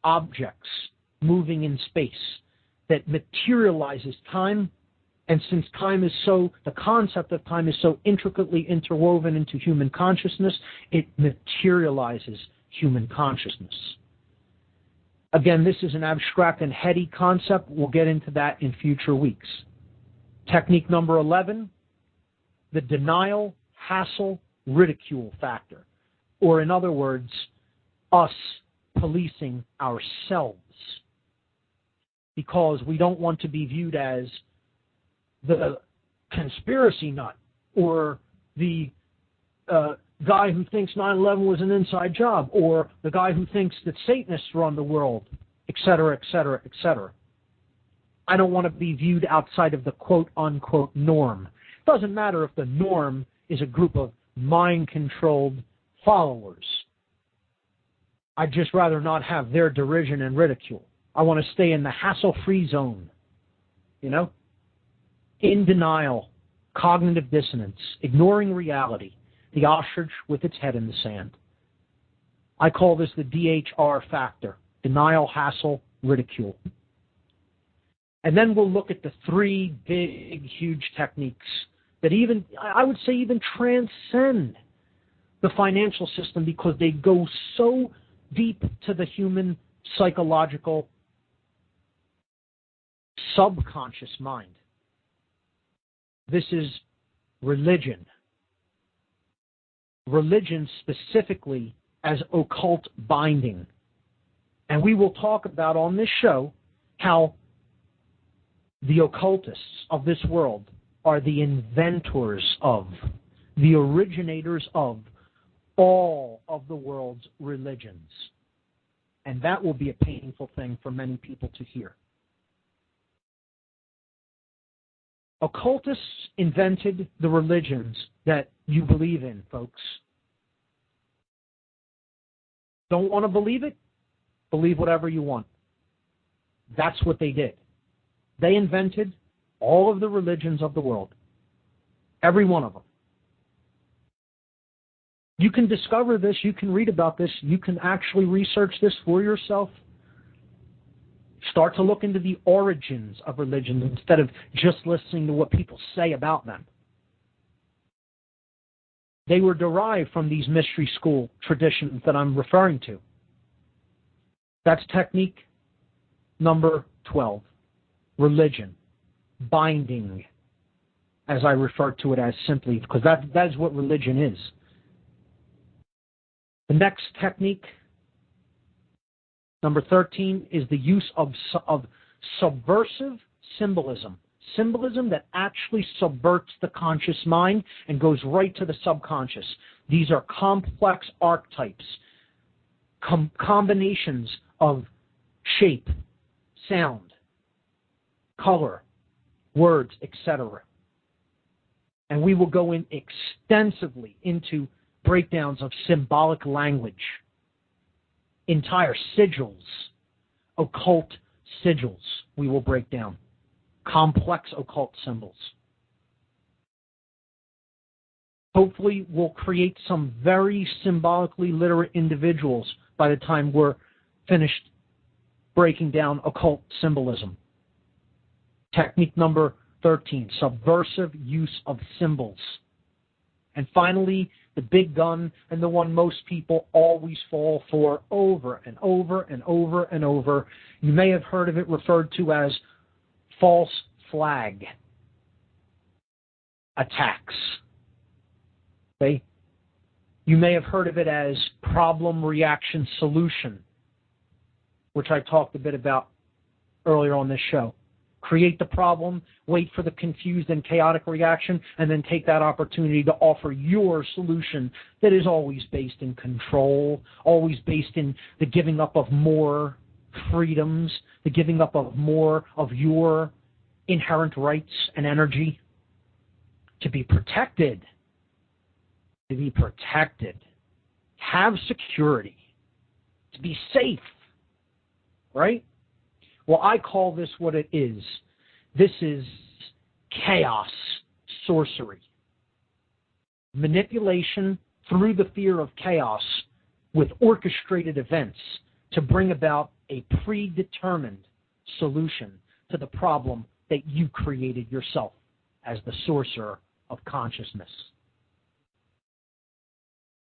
objects moving in space, that materializes time. And since time is the concept of time is so intricately interwoven into human consciousness, it materializes human consciousness. Again, this is an abstract and heady concept. We'll get into that in future weeks. Technique number 11, the denial, hassle, ridicule factor. Or in other words, us policing ourselves. Because we don't want to be viewed as the conspiracy nut or the guy who thinks 9/11 was an inside job, or the guy who thinks that Satanists run the world, etc., etc., etc. I don't want to be viewed outside of the quote-unquote norm. It doesn't matter if the norm is a group of mind-controlled followers. I'd just rather not have their derision and ridicule. I want to stay in the hassle-free zone, in denial, cognitive dissonance, ignoring reality, the ostrich with its head in the sand. I call this the DHR factor, denial, hassle, ridicule. And then we'll look at the 3 big, huge techniques that even, I would say, even transcend the financial system because they go so deep to the human psychological subconscious mind. This is religion. Religion specifically as occult binding. And we will talk about on this show how the occultists of this world are the inventors of, the originators of all of the world's religions. And that will be a painful thing for many people to hear. Occultists invented the religions that you believe in, folks. Don't want to believe it? Believe whatever you want. That's what they did. They invented all of the religions of the world. Every one of them. You can discover this. You can read about this. You can actually research this for yourself. Start to look into the origins of religions instead of just listening to what people say about them. They were derived from these mystery school traditions that I'm referring to. That's technique number 12. Religion. Binding, as I refer to it as simply, because that is what religion is. The next technique, number 13, is the use of subversive symbolism. Symbolism that actually subverts the conscious mind and goes right to the subconscious. These are complex archetypes, combinations of shape, sound, color, words, etc. And we will go in extensively into breakdowns of symbolic language, entire sigils, occult sigils we will break down, complex occult symbols. Hopefully we'll create some very symbolically literate individuals by the time we're finished breaking down occult symbolism. Technique number 13, subversive use of symbols. And finally, the big gun, and the one most people always fall for over and over and over and over. You may have heard of it referred to as false flag attacks. Okay? You may have heard of it as problem, reaction, solution, which I talked a bit about earlier on this show. Create the problem, wait for the confused and chaotic reaction, and then take that opportunity to offer your solution that is always based in control, always based in the giving up of more freedoms, the giving up of more of your inherent rights and energy to be protected. To be protected. Have security. To be safe. Right? Well, I call this what it is. This is chaos sorcery. Manipulation through the fear of chaos with orchestrated events to bring about a predetermined solution to the problem that you created yourself as the sorcerer of consciousness.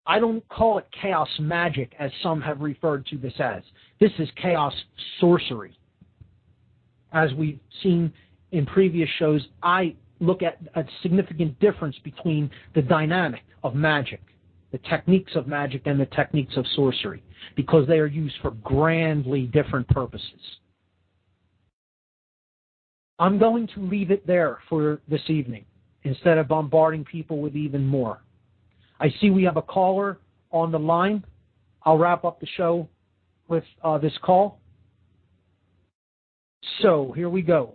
I don't call it chaos magic as some have referred to this as. This is chaos sorcery. As we've seen in previous shows, I look at a significant difference between the dynamic of magic, the techniques of magic, and the techniques of sorcery, because they are used for grandly different purposes. I'm going to leave it there for this evening, instead of bombarding people with even more. I see we have a caller on the line. I'll wrap up the show with this call. So, here we go.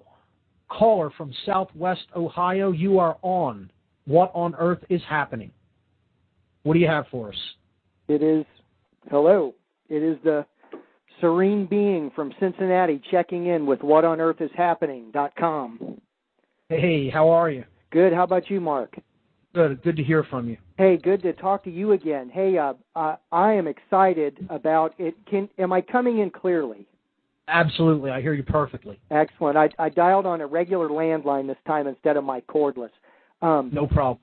Caller from Southwest Ohio, you are on. What on earth is happening? What do you have for us? It is the Serene Being from Cincinnati checking in with whatonearthishappening.com. Hey, how are you? Good. How about you, Mark? Good to hear from you. Hey, good to talk to you again. Hey, I am excited about it. Am I coming in clearly? Absolutely. I hear you perfectly. Excellent. I dialed on a regular landline this time instead of my cordless. No problem.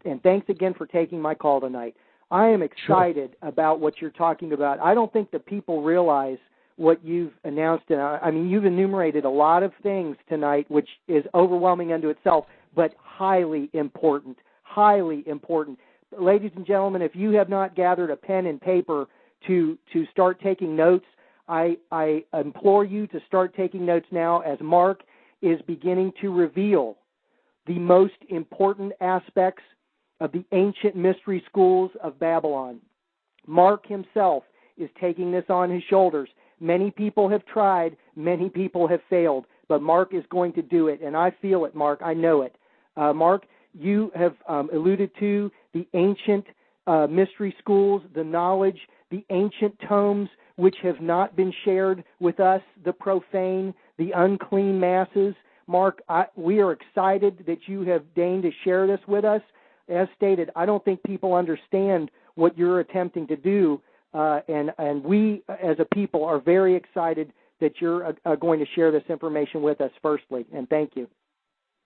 And thanks again for taking my call tonight. I am excited about what you're talking about. I don't think that people realize what you've announced. And I mean, you've enumerated a lot of things tonight, which is overwhelming unto itself, but highly important, highly important. Ladies and gentlemen, if you have not gathered a pen and paper to start taking notes, I implore you to start taking notes now, as Mark is beginning to reveal the most important aspects of the ancient mystery schools of Babylon. Mark himself is taking this on his shoulders. Many people have tried, many people have failed, but Mark is going to do it, and I feel it, Mark. I know it. Mark, you have alluded to the ancient mystery schools, the knowledge, the ancient tomes which have not been shared with us, the profane, the unclean masses. Mark, we are excited that you have deigned to share this with us. As stated, I don't think people understand what you're attempting to do, and we as a people are very excited that you're going to share this information with us, firstly, and thank you.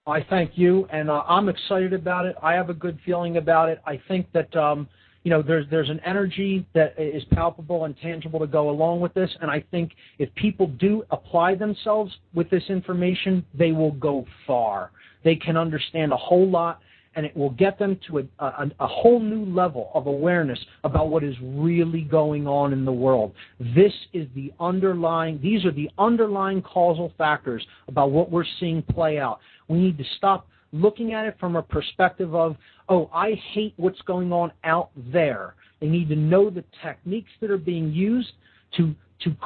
I thank you, and I'm excited about it. I have a good feeling about it. I think that there's an energy that is palpable and tangible to go along with this, and I think if people do apply themselves with this information, they will go far. They can understand a whole lot, and it will get them to a whole new level of awareness about what is really going on in the world. These are the underlying causal factors about what we're seeing play out. We need to stop looking at it from a perspective of, oh, I hate what's going on out there. They need to know the techniques that are being used to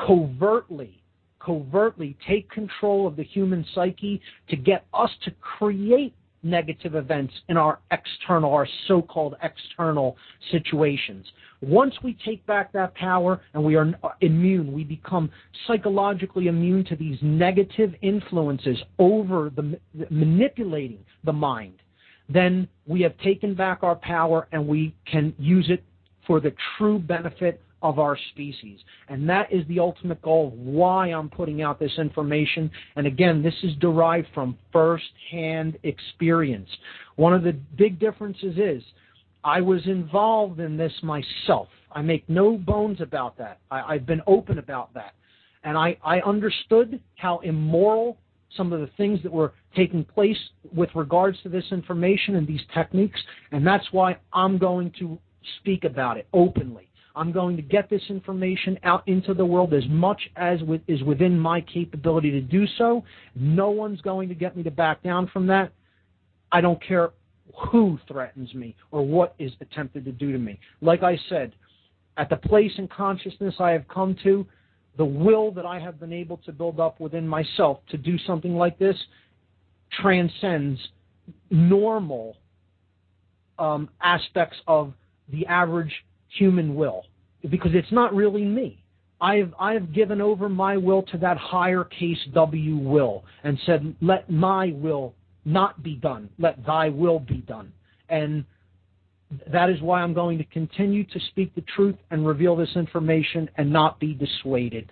covertly take control of the human psyche to get us to create negative events in our so-called external situations. Once we take back that power and we are immune, we become psychologically immune to these negative influences over manipulating the mind, then we have taken back our power and we can use it for the true benefit of our species. And that is the ultimate goal of why I'm putting out this information. And again, this is derived from first-hand experience. One of the big differences is I was involved in this myself. I make no bones about that. I've been open about that. And I understood how immoral some of the things that were taking place with regards to this information and these techniques, and that's why I'm going to speak about it openly. I'm going to get this information out into the world as much as is within my capability to do so. No one's going to get me to back down from that. I don't care who threatens me or what is attempted to do to me. Like I said, at the place in consciousness I have come to, the will that I have been able to build up within myself to do something like this transcends normal aspects of the average human will, because it's not really me. I have given over my will to that higher case W will and said, let my will not be done, let thy will be done. And that is why I'm going to continue to speak the truth and reveal this information and not be dissuaded.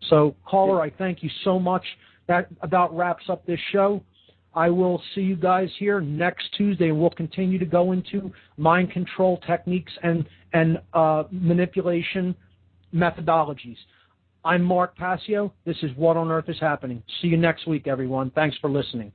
So, caller, I thank you so much. That about wraps up this show. I will see you guys here next Tuesday, and we'll continue to go into mind control techniques and manipulation methodologies. I'm Mark Passio. This is What on Earth is Happening. See you next week, everyone. Thanks for listening.